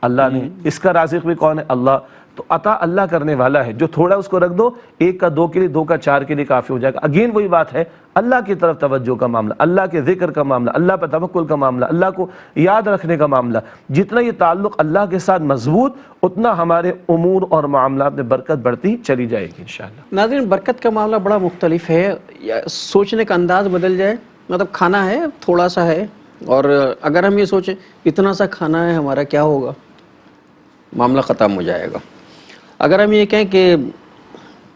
اللہ نے. اس کا رازق بھی کون ہے؟ اللہ. تو عطا اللہ کرنے والا ہے. جو تھوڑا اس کو رکھ دو، 1 کا 2 کے لیے، 2 کا 4 کے لیے کافی ہو جائے گا. اگین وہی بات ہے، اللہ کی طرف توجہ کا معاملہ، اللہ کے ذکر کا معاملہ، اللہ پر توکل کا معاملہ، اللہ کو یاد رکھنے کا معاملہ. جتنا یہ تعلق اللہ کے ساتھ مضبوط، اتنا ہمارے امور اور معاملات میں برکت بڑھتی چلی جائے گی انشاءاللہ. ناظرین، برکت کا معاملہ بڑا مختلف ہے. سوچنے کا انداز بدل جائے، مطلب کھانا ہے، تھوڑا سا ہے، اور اگر ہم یہ سوچیں اتنا سا کھانا ہے، ہمارا کیا ہوگا، معاملہ ختم ہو جائے گا. اگر ہم یہ کہیں کہ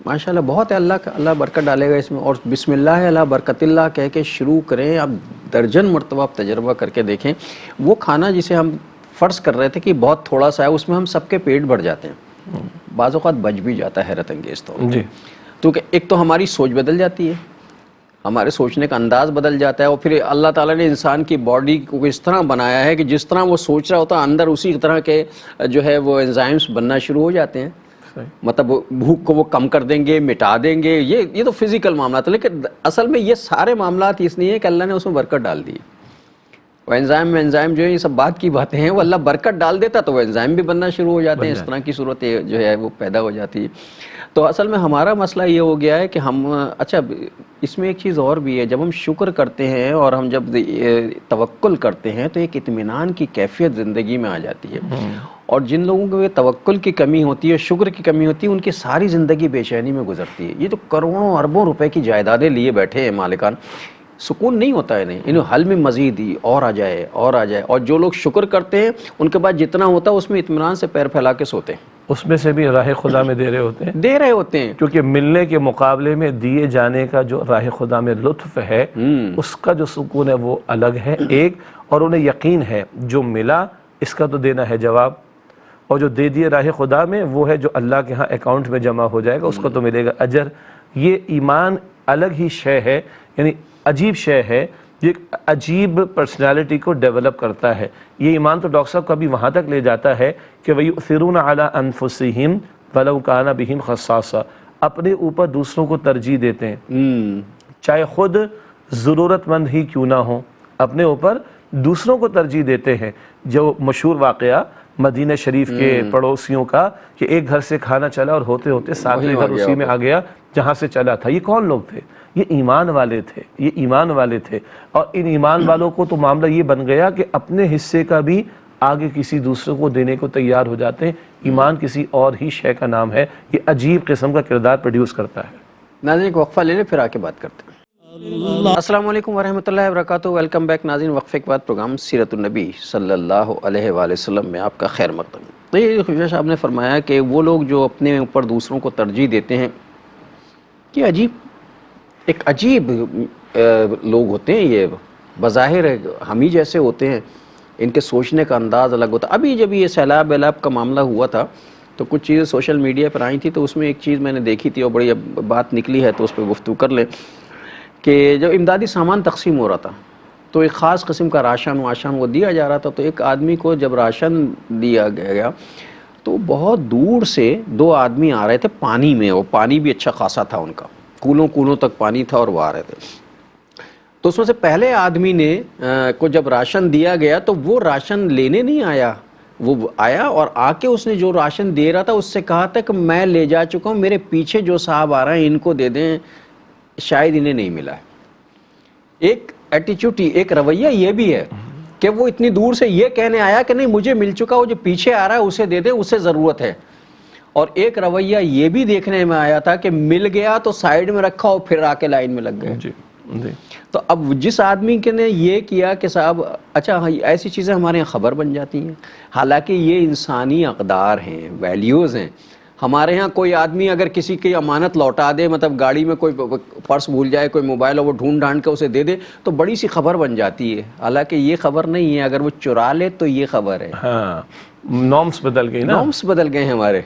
ماشاءاللہ بہت ہے، اللہ برکت ڈالے گا اس میں، اور بسم اللہ اللہ برکت اللہ کہہ کے شروع کریں، آپ درجن مرتبہ آپ تجربہ کر کے دیکھیں. وہ کھانا جسے ہم فرض کر رہے تھے کہ بہت تھوڑا سا ہے، اس میں ہم سب کے پیٹ بھر جاتے ہیں، بعض اوقات بچ بھی جاتا ہے، حیرت انگیز طور جی. تو کہ ایک تو ہماری سوچ بدل جاتی ہے، ہمارے سوچنے کا انداز بدل جاتا ہے، اور پھر اللہ تعالیٰ نے انسان کی باڈی کو اس طرح بنایا ہے کہ جس طرح وہ سوچ رہا ہوتا ہے اندر اسی طرح کے جو ہے وہ انزائمز بننا شروع ہو جاتے ہیں. مطلب بھوک کو وہ کم کر دیں گے، مٹا دیں گے. یہ تو فزیکل معاملات ہے، لیکن اصل میں یہ سارے معاملات اس لیے ہے کہ اللہ نے اس میں برکت ڈال دی. وہ انزائم جو ہے یہ سب بات کی باتیں ہیں، وہ اللہ برکت ڈال دیتا تو وہ انزائم بھی بننا شروع ہو جاتے ہیں، اس طرح کی صورت جو ہے وہ پیدا ہو جاتی ہے۔ تو اصل میں ہمارا مسئلہ یہ ہو گیا ہے کہ ہم اچھا اس میں ایک چیز اور بھی ہے، جب ہم شکر کرتے ہیں اور ہم جب توکل کرتے ہیں تو ایک اطمینان کی کیفیت زندگی میں آ جاتی ہے، اور جن لوگوں کو یہ توکل کی کمی ہوتی ہے، شکر کی کمی ہوتی ہے، ان کی ساری زندگی بے چینی میں گزرتی ہے۔ یہ تو کروڑوں اربوں روپے کی جائیدادیں لیے بیٹھے ہیں مالکان، سکون نہیں ہوتا ہے، نہیں انہیں حل میں مزید ہی اور آ جائے اور آ جائے۔ اور جو لوگ شکر کرتے ہیں ان کے بعد جتنا ہوتا ہے اس میں اطمینان سے پیر پھیلا کے سوتے ہیں، اس میں سے بھی راہ خدا میں دے رہے ہوتے ہیں، دے رہے ہوتے ہیں، کیونکہ ملنے کے مقابلے میں دیے جانے کا جو راہ خدا میں لطف ہے اس کا جو سکون ہے وہ الگ ہے ایک، اور انہیں یقین ہے جو ملا اس کا تو دینا ہے جواب، اور جو دے دیے راہ خدا میں وہ ہے جو اللہ کے ہاں اکاؤنٹ میں جمع ہو جائے گا، اس کو تو ملے گا اجر۔ یہ ایمان الگ ہی شے ہے، یعنی عجیب شے ہے، یہ عجیب پرسنالٹی کو ڈیولپ کرتا ہے۔ یہ ایمان تو ڈاکٹر صاحب کبھی وہاں تک لے جاتا ہے کہ وَيُؤْثِرُونَ عَلَىٰ أَنفُسِهِمْ وَلَوْ كَانَ بِهِمْ خَصَاصَةٌ، اپنے اوپر دوسروں کو ترجیح دیتے ہیں، چاہے خود ضرورت مند ہی کیوں نہ ہو، اپنے اوپر دوسروں کو ترجیح دیتے ہیں۔ جو مشہور واقعہ مدینہ شریف کے پڑوسیوں کا کہ ایک گھر سے کھانا چلا اور ہوتے ہوتے ساتویں گھر اسی میں آ گیا جہاں سے چلا تھا۔ یہ کون لوگ تھے؟ یہ ایمان والے تھے، یہ ایمان والے تھے، اور ان ایمان والوں کو تو معاملہ یہ بن گیا کہ اپنے حصے کا بھی آگے کسی دوسرے کو دینے کو تیار ہو جاتے ہیں۔ ایمان کسی اور ہی شے کا نام ہے، یہ عجیب قسم کا کردار پروڈیوس کرتا ہے۔ ناظرین ایک وقفہ لے لیں پھر آ کے بات کرتے ہیں۔ السلام علیکم ورحمۃ اللہ وبرکاتہ، ویلکم بیک ناظرین۔ وقفے کے بعد پروگرام سیرت النبی صلی اللہ علیہ وآلہ وسلم میں آپ کا خیر مقدم۔ تو یہ خوشا صاحب نے فرمایا کہ وہ لوگ جو اپنے اوپر دوسروں کو ترجیح دیتے ہیں، یہ ایک عجیب لوگ ہوتے ہیں، یہ بظاہر ہم ہی جیسے ہوتے ہیں، ان کے سوچنے کا انداز الگ ہوتا ہے۔ ابھی جب یہ سیلاب کا معاملہ ہوا تھا تو کچھ چیزیں سوشل میڈیا پر آئی تھی، تو اس میں ایک چیز میں نے دیکھی تھی اور بڑی بات نکلی ہے تو اس پہ گفتگو کر لیں کہ جب امدادی سامان تقسیم ہو رہا تھا تو ایک خاص قسم کا راشن وہ دیا جا رہا تھا، تو ایک آدمی کو جب راشن دیا گیا تو بہت دور سے دو آدمی آ رہے تھے پانی میں، وہ پانی بھی اچھا خاصا تھا، ان کا کولوں تک پانی تھا اور وہ آ رہے تھے۔ تو اس میں سے پہلے آدمی نے کو جب راشن دیا گیا تو وہ راشن لینے نہیں آیا، وہ آیا اور آ کے اس نے جو راشن دے رہا تھا اس سے کہا تھا کہ میں لے جا چکا ہوں، میرے پیچھے جو صاحب آ رہے ہیں ان کو دے دیں، شاید انہیں نہیں ملا ہے۔ ایک ایٹیچیوڈ، ایک رویہ یہ بھی ہے کہ وہ اتنی دور سے یہ کہنے آیا کہ نہیں مجھے مل چکا، وہ جو پیچھے آ رہا ہے اسے دے دیں، اسے ضرورت ہے۔ اور ایک رویہ یہ بھی دیکھنے میں آیا تھا کہ مل گیا تو سائیڈ میں رکھا اور پھر آ کے لائن میں لگ گئے۔ جی جی۔ تو اب جس آدمی کے نے یہ کیا کہ صاحب اچھا ایسی چیزیں ہمارے یہاں خبر بن جاتی ہیں، حالانکہ یہ انسانی اقدار ہیں، ویلیوز ہیں۔ ہمارے ہاں کوئی آدمی اگر کسی کی امانت لوٹا دے، مطلب گاڑی میں کوئی پرس بھول جائے، کوئی موبائل، اور وہ ڈھونڈ ڈھانڈ کے اسے دے دے تو بڑی سی خبر بن جاتی ہے، حالانکہ یہ خبر نہیں ہے، اگر وہ چرا لے تو یہ خبر ہے۔ ہاں، نارمز بدل گئی نا، نارمز بدل گئے ہیں ہمارے،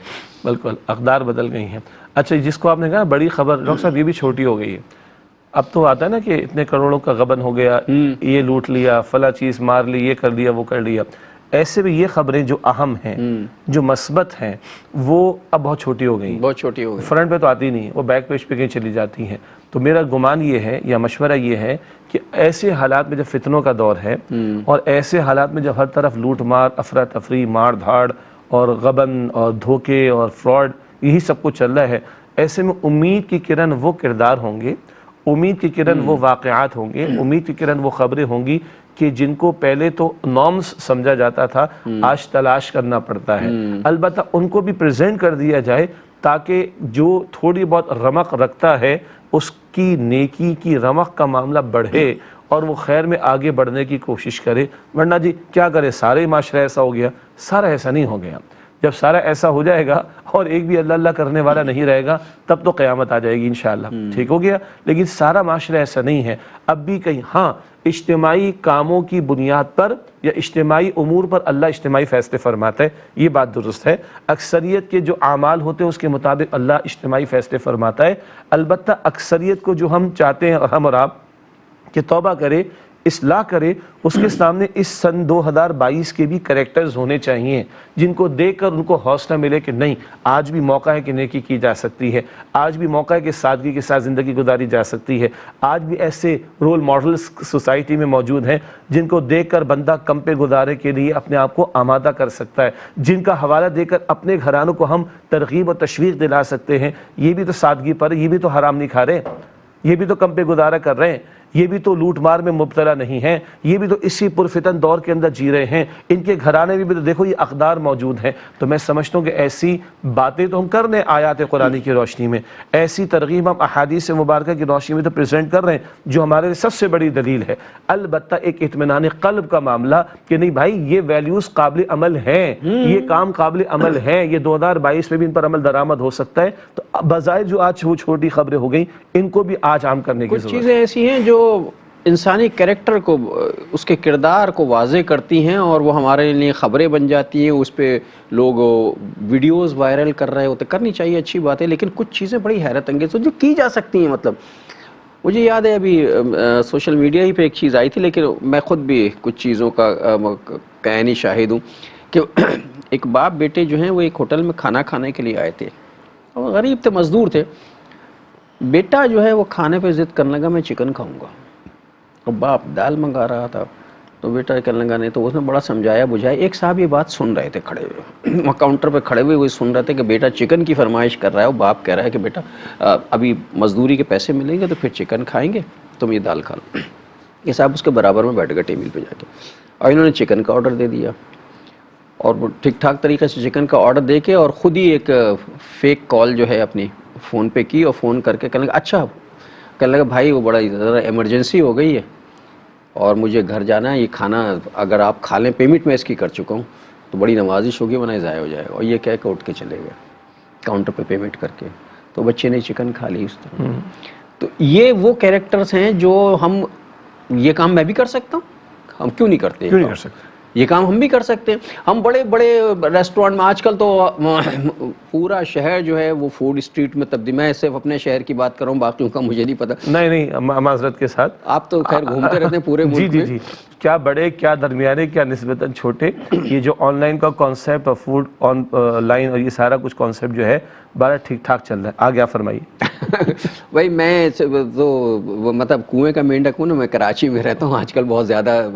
بالکل اقدار بدل گئی ہیں۔ اچھا جس کو آپ نے کہا بڑی خبر، ڈاکٹر صاحب یہ بھی چھوٹی ہو گئی ہے۔ اب تو آتا ہے نا کہ اتنے کروڑوں کا غبن ہو گیا، یہ لوٹ لیا، فلاں چیز مار لی، یہ کر دیا، وہ کر لیا۔ ایسے بھی یہ خبریں جو اہم ہیں، جو مثبت ہیں، وہ اب بہت چھوٹی ہو گئی، بہت چھوٹی ہو گئی، فرنٹ پہ تو آتی نہیں، وہ بیک پیج پہ کہیں چلی جاتی ہیں۔ تو میرا گمان یہ ہے یا مشورہ یہ ہے کہ ایسے حالات میں جب فتنوں کا دور ہے اور ایسے حالات میں جب ہر طرف لوٹ مار، افراتفری، مار دھاڑ اور غبن اور دھوکے اور فراڈ یہی سب کچھ چل رہا ہے، ایسے میں امید کی کرن وہ کردار ہوں گے، امید کی کرن وہ واقعات ہوں گے، امید کی کرن وہ خبریں ہوں گی کہ جن کو پہلے تو نارمز سمجھا جاتا تھا، آج تلاش کرنا پڑتا ہے۔ البتہ ان کو بھی پریزنٹ کر دیا جائے تاکہ جو تھوڑی بہت رمق رکھتا ہے اس کی نیکی کی رمق کا معاملہ بڑھے اور وہ خیر میں آگے بڑھنے کی کوشش کرے۔ ورنہ جی کیا کرے، سارے معاشرہ ایسا ہو گیا؟ سارا ایسا نہیں ہو گیا۔ جب سارا ایسا ہو جائے گا اور ایک بھی اللہ اللہ کرنے والا نہیں رہے گا تب تو قیامت آ جائے گی انشاءاللہ، ٹھیک ہو گیا۔ لیکن سارا معاشرہ ایسا نہیں ہے، اب بھی کہیں ہاں اجتماعی کاموں کی بنیاد پر یا اجتماعی امور پر اللہ اجتماعی فیصلے فرماتا ہے، یہ بات درست ہے۔ اکثریت کے جو اعمال ہوتے ہیں اس کے مطابق اللہ اجتماعی فیصلے فرماتا ہے۔ البتہ اکثریت کو جو ہم چاہتے ہیں، اور ہم اور آپ، کہ توبہ کرے اصلاح کرے اس کے سامنے اس سن 2022 کے بھی کریکٹرز ہونے چاہیے جن کو دیکھ کر ان کو حوصلہ ملے کہ نہیں، آج بھی موقع ہے کہ نیکی کی جا سکتی ہے، آج بھی موقع ہے کہ سادگی کے ساتھ زندگی گزاری جا سکتی ہے، آج بھی ایسے رول ماڈلز سوسائٹی میں موجود ہیں جن کو دیکھ کر بندہ کم پہ گزارے کے لیے اپنے آپ کو آمادہ کر سکتا ہے، جن کا حوالہ دے کر اپنے گھرانوں کو ہم ترغیب اور تشویق دلا سکتے ہیں۔ یہ بھی تو سادگی پر، یہ بھی تو حرام نہیں کھا رہے، یہ بھی تو کم پہ گزارا کر رہے ہیں، یہ بھی تو لوٹ مار میں مبتلا نہیں ہیں، یہ بھی تو اسی پرفتن دور کے اندر جی رہے ہیں، ان کے گھرانے میں بھی تو دیکھو یہ اقدار موجود ہیں۔ تو میں سمجھتا ہوں کہ ایسی باتیں تو ہم کر رہے ہیں آیات قرآنی کی روشنی میں، ایسی ترغیب ہم احادیث مبارکہ کی روشنی میں تو پریزنٹ کر رہے ہیں جو ہمارے لیے سب سے بڑی دلیل ہے۔ البتہ ایک اطمینان قلب کا معاملہ کہ نہیں بھائی یہ ویلیوز قابل عمل ہیں، یہ کام قابل عمل ہیں، یہ 2022 میں بھی ان پر عمل درآمد ہو سکتا ہے۔ تو بظاہر جو آج وہ چھوٹی خبریں ہو گئیں ان کو بھی آج عام کرنے کی کچھ ضرورت ہے۔ چیزیں ایسی ہیں جو انسانی کریکٹر کو، اس کے کردار کو واضح کرتی ہیں اور وہ ہمارے لیے خبریں بن جاتی ہیں، اس پہ لوگ ویڈیوز وائرل کر رہے ہوتے، کرنی چاہیے، اچھی بات ہے، لیکن کچھ چیزیں بڑی حیرت انگیز جو کی جا سکتی ہیں۔ مطلب مجھے یاد ہے ابھی سوشل میڈیا ہی پہ ایک چیز آئی تھی، لیکن میں خود بھی کچھ چیزوں کا عینی شاہد ہوں کہ ایک باپ بیٹے جو ہیں وہ ایک ہوٹل میں کھانا کھانے کے لیے آئے تھے، اور غریب تھے، مزدور تھے۔ بیٹا جو ہے وہ کھانے پہ ضد کرنے لگا میں چکن کھاؤں گا، اور باپ دال منگا رہا تھا، تو بیٹا کرنے لگا نہیں، تو اس نے بڑا سمجھایا بجھایا۔ ایک صاحب یہ بات سن رہے تھے کھڑے ہوئے، وہ کاؤنٹر پہ کھڑے ہوئے سن رہے تھے کہ بیٹا چکن کی فرمائش کر رہا ہے، اور باپ کہہ رہا ہے کہ بیٹا ابھی مزدوری کے پیسے ملیں گے تو پھر چکن کھائیں گے، تم یہ دال کھا لو۔ یہ صاحب اس کے برابر میں بیٹھ گئے ٹیبل پہ جا کے، اور انہوں نے چکن کا آرڈر دے دیا، اور وہ ٹھیک ٹھاک طریقے سے چکن کا آرڈر دے کے، اور خود ہی ایک فیک کال جو ہے اپنی فون پہ کی، اور فون کر کے کہنے لگا اچھا، کہنے لگا بھائی وہ بڑا ذرا ایمرجنسی ہو گئی ہے اور مجھے گھر جانا ہے، یہ کھانا اگر آپ کھا لیں، پیمنٹ میں اس کی کر چکا ہوں تو بڑی نوازش ہوگی ورنہ ضائع ہو جائے گا، اور یہ کہہ کے اٹھ کے چلے گئے کاؤنٹر پہ پیمنٹ کر کے۔ تو بچے نے چکن کھا لی اس طرح۔ تو یہ وہ کیریکٹرز ہیں جو ہم، یہ کام میں بھی کر سکتا ہوں، ہم کیوں نہیں کرتے؟ کیوں نہیں کر سکتے؟ یہ کام ہم بھی کر سکتے ہیں۔ ہم بڑے بڑے ریسٹورینٹ میں آج کل تو پورا شہر جو ہے وہ فوڈ اسٹریٹ میں تبدیل، میں صرف اپنے شہر کی بات کر رہا ہوں، باقیوں کا مجھے نہیں پتہ۔ نہیں معذرت کے ساتھ، آپ تو خیر گھومتے رہتے ہیں پورے ملک میں۔ جی کیا بڑے، کیا درمیانے، کیا نسبتاً چھوٹے، یہ جو آن لائن کا کانسیپٹ اور فوڈ آن لائن اور یہ سارا کچھ کانسیپٹ جو ہے بڑا ٹھیک ٹھاک چل رہا ہے۔ آگے آپ فرمائیے۔ بھائی میں تو مطلب کنویں کا مینڈک ہوں نا، میں کراچی میں رہتا ہوں، آج کل بہت زیادہ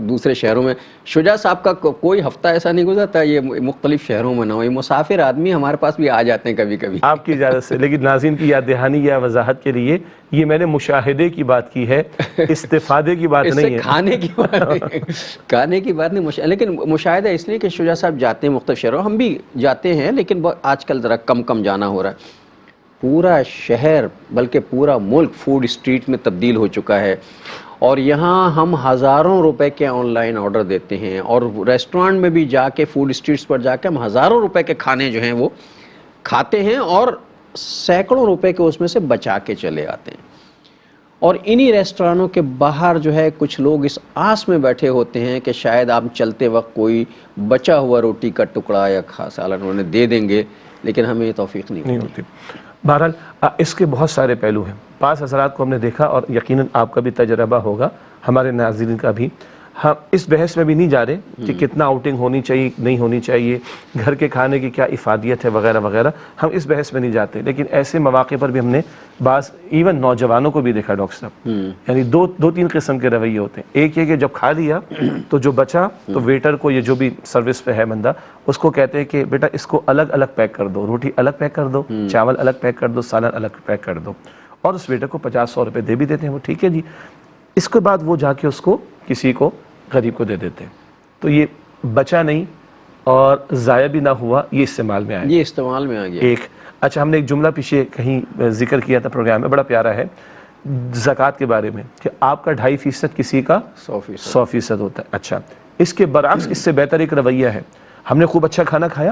دوسرے شہروں میں شجاع صاحب کا کوئی ہفتہ ایسا نہیں گزرتا یہ مختلف شہروں میں نہ ہو، یہ مسافر آدمی ہمارے پاس بھی آ جاتے ہیں کبھی کبھی۔ آپ کی اجازت سے، لیکن ناظرین کی یاد دہانی یا وضاحت کے لیے یہ میں نے مشاہدے کی بات کی ہے، استفادے کی بات نہیں ہے، کھانے کی بات نہیں، کھانے کی بات نہیں، لیکن مشاہدہ اس لیے کہ شجاع صاحب جاتے ہیں مختلف شہروں، ہم بھی جاتے ہیں لیکن آج کل ذرا کم جانا ہو رہا ہے۔ پورا شہر بلکہ پورا ملک فوڈ اسٹریٹ میں تبدیل ہو چکا ہے، اور یہاں ہم ہزاروں روپے کے آن لائن آرڈر دیتے ہیں، اور ریسٹورینٹ میں بھی جا کے، فوڈ اسٹریٹس پر جا کے ہم ہزاروں روپے کے کھانے جو ہیں وہ کھاتے ہیں، اور سینکڑوں روپے کے اس میں سے بچا کے چلے آتے ہیں۔ اور انہی ریسٹورانوں کے باہر جو ہے کچھ لوگ اس آس میں بیٹھے ہوتے ہیں کہ شاید آپ چلتے وقت کوئی بچا ہوا روٹی کا ٹکڑا یا سالن انہیں دے دیں گے، لیکن ہمیں یہ توفیق نہیں ہوتی۔ بہرحال اس کے بہت سارے پہلو ہیں، بعض حضرات کو ہم نے دیکھا، اور یقیناً آپ کا بھی تجربہ ہوگا، ہمارے ناظرین کا بھی، ہم اس بحث میں بھی نہیں جا رہے کہ کتنا آؤٹنگ ہونی چاہیے نہیں ہونی چاہیے، گھر کے کھانے کی کیا افادیت ہے وغیرہ وغیرہ، ہم اس بحث میں نہیں جاتے، لیکن ایسے مواقع پر بھی ہم نے بعض ایون نوجوانوں کو بھی دیکھا ڈاکٹر صاحب، یعنی دو تین قسم کے رویے ہوتے ہیں۔ ایک یہ کہ جب کھا لیا تو جو بچا تو ویٹر کو، یہ جو بھی سروس پہ ہے بندہ، اس کو کہتے ہیں کہ بیٹا اس کو الگ الگ پیک کر دو، روٹی الگ پیک کر دو، چاول الگ پیک کر دو، سالن الگ پیک کر دو، اور اس ویٹر کو 50-100 روپے دے بھی دیتے ہیں، وہ ٹھیک ہے جی۔ اس کے بعد وہ جا کے اس کو کسی کو غریب کو دے دیتے ہیں، تو یہ بچا نہیں اور ضائع بھی نہ ہوا، یہ استعمال میں آیا، یہ استعمال میں آ گیا۔ ایک اچھا، ہم نے ایک جملہ پیچھے کہیں ذکر کیا تھا پروگرام میں، بڑا پیارا ہے، زکوٰۃ کے بارے میں، کہ آپ کا 2.5% کسی کا 100% ہوتا ہے۔ اچھا، اس کے برعکس اس سے بہتر ایک رویہ ہے، ہم نے خوب اچھا کھانا کھایا،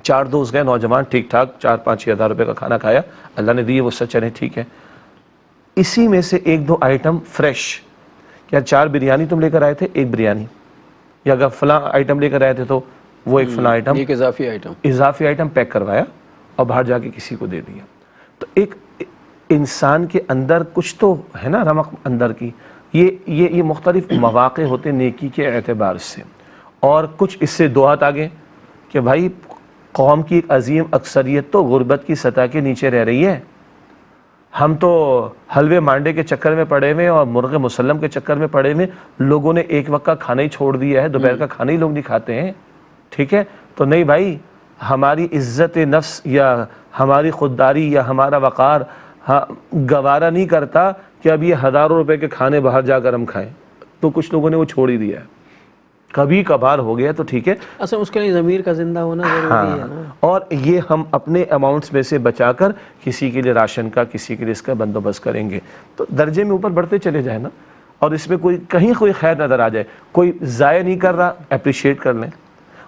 4 دوست گئے نوجوان، ٹھیک ٹھاک 4-5-6 ہزار روپے کا کھانا کھایا، اللہ نے دیے وہ سچ چلے ٹھیک ہے، اسی میں سے 1-2 آئٹم فریش، کیا 4 بریانی تم لے کر آئے تھے، 1 بریانی، یا اگر فلاں آئٹم لے کر آئے تھے تو وہ ایک فلاں آئٹم، ایک اضافی آئٹم پیک کروایا اور باہر جا کے کسی کو دے دیا۔ تو ایک انسان کے اندر کچھ تو ہے نا رمق اندر کی، یہ مختلف مواقع ہوتے ہیں نیکی کے اعتبار سے، اور کچھ اس سے دو ہاتھ آگے کہ بھائی قوم کی ایک عظیم اکثریت تو غربت کی سطح کے نیچے رہ رہی ہے، ہم تو حلوے مانڈے کے چکر میں پڑے ہوئے اور مرغ مسلم کے چکر میں پڑے ہوئے، لوگوں نے ایک وقت کا کھانا ہی چھوڑ دیا ہے، دوپہر کا کھانا ہی لوگ نہیں کھاتے ہیں، ٹھیک ہے؟ تو نہیں بھائی، ہماری عزت نفس یا ہماری خودداری یا ہمارا وقار گوارا نہیں کرتا کہ اب یہ ہزاروں روپے کے کھانے باہر جا کر ہم کھائیں، تو کچھ لوگوں نے وہ چھوڑ ہی دیا ہے، کبھی کبھار ہو گیا تو ٹھیک ہے، اصل اس کے لیے ضمیر کا زندہ ہونا ضروری ہے نا۔ اور یہ ہم اپنے اماؤنٹس میں سے بچا کر کسی کے لیے راشن کا، کسی کے لیے اس کا بندوبست کریں گے، تو درجے میں اوپر بڑھتے چلے جائیں نا، اور اس میں کہیں کوئی خیر نظر آ جائے، کوئی ضائع نہیں کر رہا، اپریشیٹ کر لیں،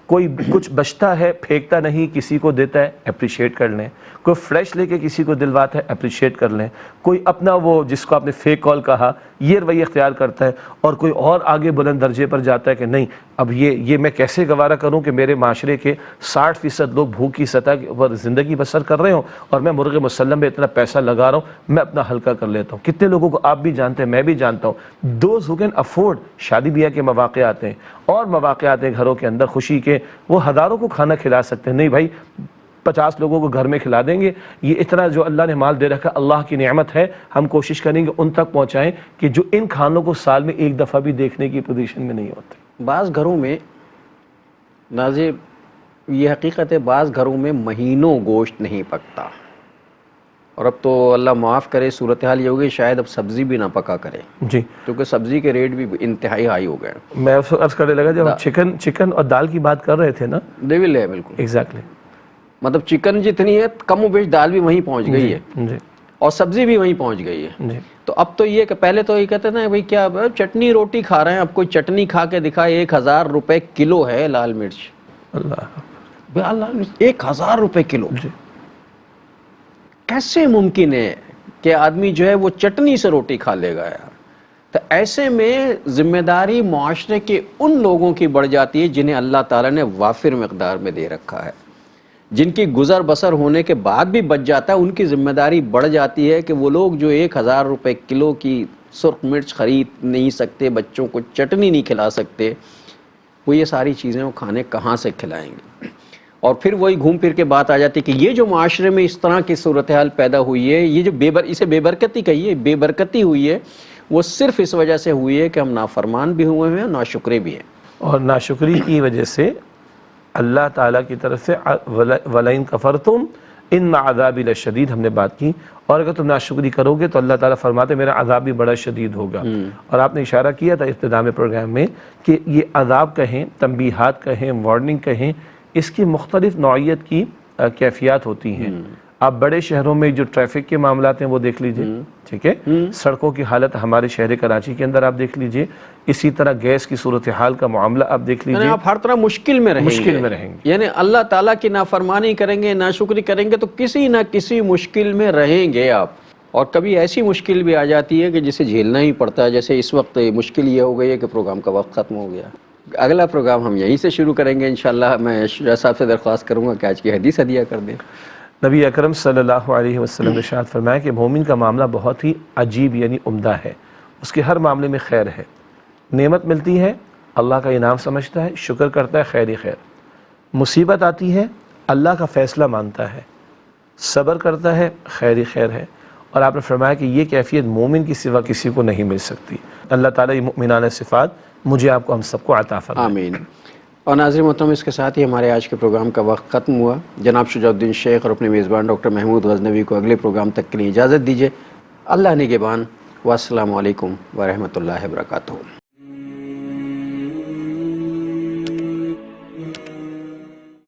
کوئی کچھ بچتا ہے پھینکتا نہیں کسی کو دیتا ہے، اپریشیٹ کر لیں، کوئی فریش لے کے کسی کو دلواتا ہے، اپریشیٹ کر لیں، کوئی اپنا وہ جس کو آپ نے فیک کال کہا یہ رویہ اختیار کرتا ہے، اور کوئی اور آگے بلند درجے پر جاتا ہے کہ نہیں اب یہ میں کیسے گوارا کروں کہ میرے معاشرے کے 60% لوگ بھوک کی سطح پر زندگی بسر کر رہے ہوں اور میں مرغ مسلم میں اتنا پیسہ لگا رہا ہوں، میں اپنا ہلکا کر لیتا ہوں۔ کتنے لوگوں کو آپ بھی جانتے ہیں، میں بھی جانتا ہوں، دوز ہو کین افورڈ، شادی بیاہ کے مواقع آتے ہیں اور مواقع آتے ہیں گھروں کے اندر خوشی کے، وہ ہزاروں کو کھانا کھلا سکتے ہیں، نہیں بھائی 50 لوگوں کو گھر میں کھلا دیں گے، یہ اتنا جو اللہ نے مال دے رکھا اللہ کی نعمت ہے، ہم کوشش کریں گے ان تک پہنچائیں کہ جو ان کھانوں کو سال میں ایک دفعہ بھی دیکھنے کی پوزیشن میں نہیں ہوتے۔ بعض گھروں میں ناظر یہ حقیقت ہے، بعض گھروں میں مہینوں گوشت نہیں پکتا، اور اب تو اللہ معاف کرے صورتحال یہ ہوگی شاید اب سبزی بھی نہ پکا کرے، جی، کیونکہ سبزی کے ریٹ بھی انتہائی ہائی ہو گئے۔ میں عرض کرنے لگا جب چکن اور دال کی بات کر رہے تھے نا، ڈیول ہے بالکل، ایگزیکٹلی، مطلب چکن جتنی ہے کم و بیش دال بھی وہیں پہنچ گئی ہے جی اور سبزی بھی وہیں پہنچ گئی ہے۔ جی، تو اب تو یہ کہ پہلے تو یہ کہتے نا بھائی کیا چٹنی روٹی کھا رہے ہیں، اب کوئی چٹنی کھا کے دکھائے 1000 روپے کلو ہے لال مرچ، اللہ، لال مرچ 1000 روپے کلو، جی، کیسے ممکن ہے کہ آدمی جو ہے وہ چٹنی سے روٹی کھا لے گا یار؟ تو ایسے میں ذمہ داری معاشرے کے ان لوگوں کی بڑھ جاتی ہے جنہیں اللہ تعالیٰ نے وافر مقدار میں دے رکھا ہے، جن کی گزر بسر ہونے کے بعد بھی بچ جاتا ہے، ان کی ذمہ داری بڑھ جاتی ہے کہ وہ لوگ جو 1000 روپے کلو کی سرخ مرچ خرید نہیں سکتے، بچوں کو چٹنی نہیں کھلا سکتے، وہ یہ ساری چیزیں وہ کھانے کہاں سے کھلائیں گے؟ اور پھر وہی گھوم پھر کے بات آ جاتی ہے کہ یہ جو معاشرے میں اس طرح کی صورتحال پیدا ہوئی ہے، یہ جو اسے بے برکتی کہیے، بے برکتی ہوئی ہے، وہ صرف اس وجہ سے ہوئی ہے کہ ہم نافرمان بھی ہوئے ہیں، ناشکرے بھی ہیں، اور ناشکری کی وجہ سے اللہ تعالیٰ کی طرف سے وَلَئِن كَفَرْتُمْ إِنَّ عَذَابِي لَشَدِيدٌ ہم نے بات کی، اور اگر تم ناشکری کرو گے تو اللہ تعالیٰ فرماتے میرا عذاب بھی بڑا شدید ہوگا۔ اور آپ نے اشارہ کیا تھا ابتدا میں پروگرام میں کہ یہ عذاب کہیں، تنبیہات کہیں، وارننگ کہیں، اس کی مختلف نوعیت کی کیفیات ہوتی ہیں۔ آپ بڑے شہروں میں جو ٹریفک کے معاملات ہیں وہ دیکھ لیجئے، ٹھیک ہے، سڑکوں کی حالت ہمارے شہر کراچی کے اندر آپ دیکھ لیجئے، اسی طرح گیس کی صورتحال کا معاملہ آپ دیکھ لیجئے، یعنی آپ ہر طرح مشکل میں رہیں گے، یعنی اللہ تعالیٰ کی نافرمانی کریں گے، ناشکری کریں گے تو کسی نہ کسی مشکل میں رہیں گے آپ، اور کبھی ایسی مشکل بھی آ جاتی ہے کہ جسے جھیلنا ہی پڑتا ہے، جیسے اس وقت مشکل یہ ہو گئی ہے کہ پروگرام کا وقت ختم ہو گیا۔ اگلا پروگرام ہم یہیں سے شروع کریں گے انشاءاللہ۔ میں شجاع صاحب سے درخواست کروں گا کہ آج کی حدیث ہدیہ کر دیں۔ نبی اکرم صلی اللہ علیہ وسلم نے ارشاد فرمایا کہ مومن کا معاملہ بہت ہی عجیب یعنی عمدہ ہے، اس کے ہر معاملے میں خیر ہے، نعمت ملتی ہے اللہ کا انعام سمجھتا ہے، شکر کرتا ہے، خیر ہی خیر، مصیبت آتی ہے اللہ کا فیصلہ مانتا ہے، صبر کرتا ہے، خیر ہی خیر ہے، اور آپ نے فرمایا کہ یہ کیفیت مومن کی سوا کسی کو نہیں مل سکتی۔ اللہ تعالیٰ یہ مؤمنانہ صفات مجھے آپ کو ہم سب کو عطا فرمائے، آمین۔ اور ناظرین محترم، اس کے ساتھ ہی ہمارے آج کے پروگرام کا وقت ختم ہوا۔ جناب شجاع الدین شیخ اور اپنے میزبان ڈاکٹر محمود غزنوی کو اگلے پروگرام تک کے لیے اجازت دیجیے۔ اللہ نگہبان، والسلام علیکم ورحمۃ اللہ وبرکاتہ۔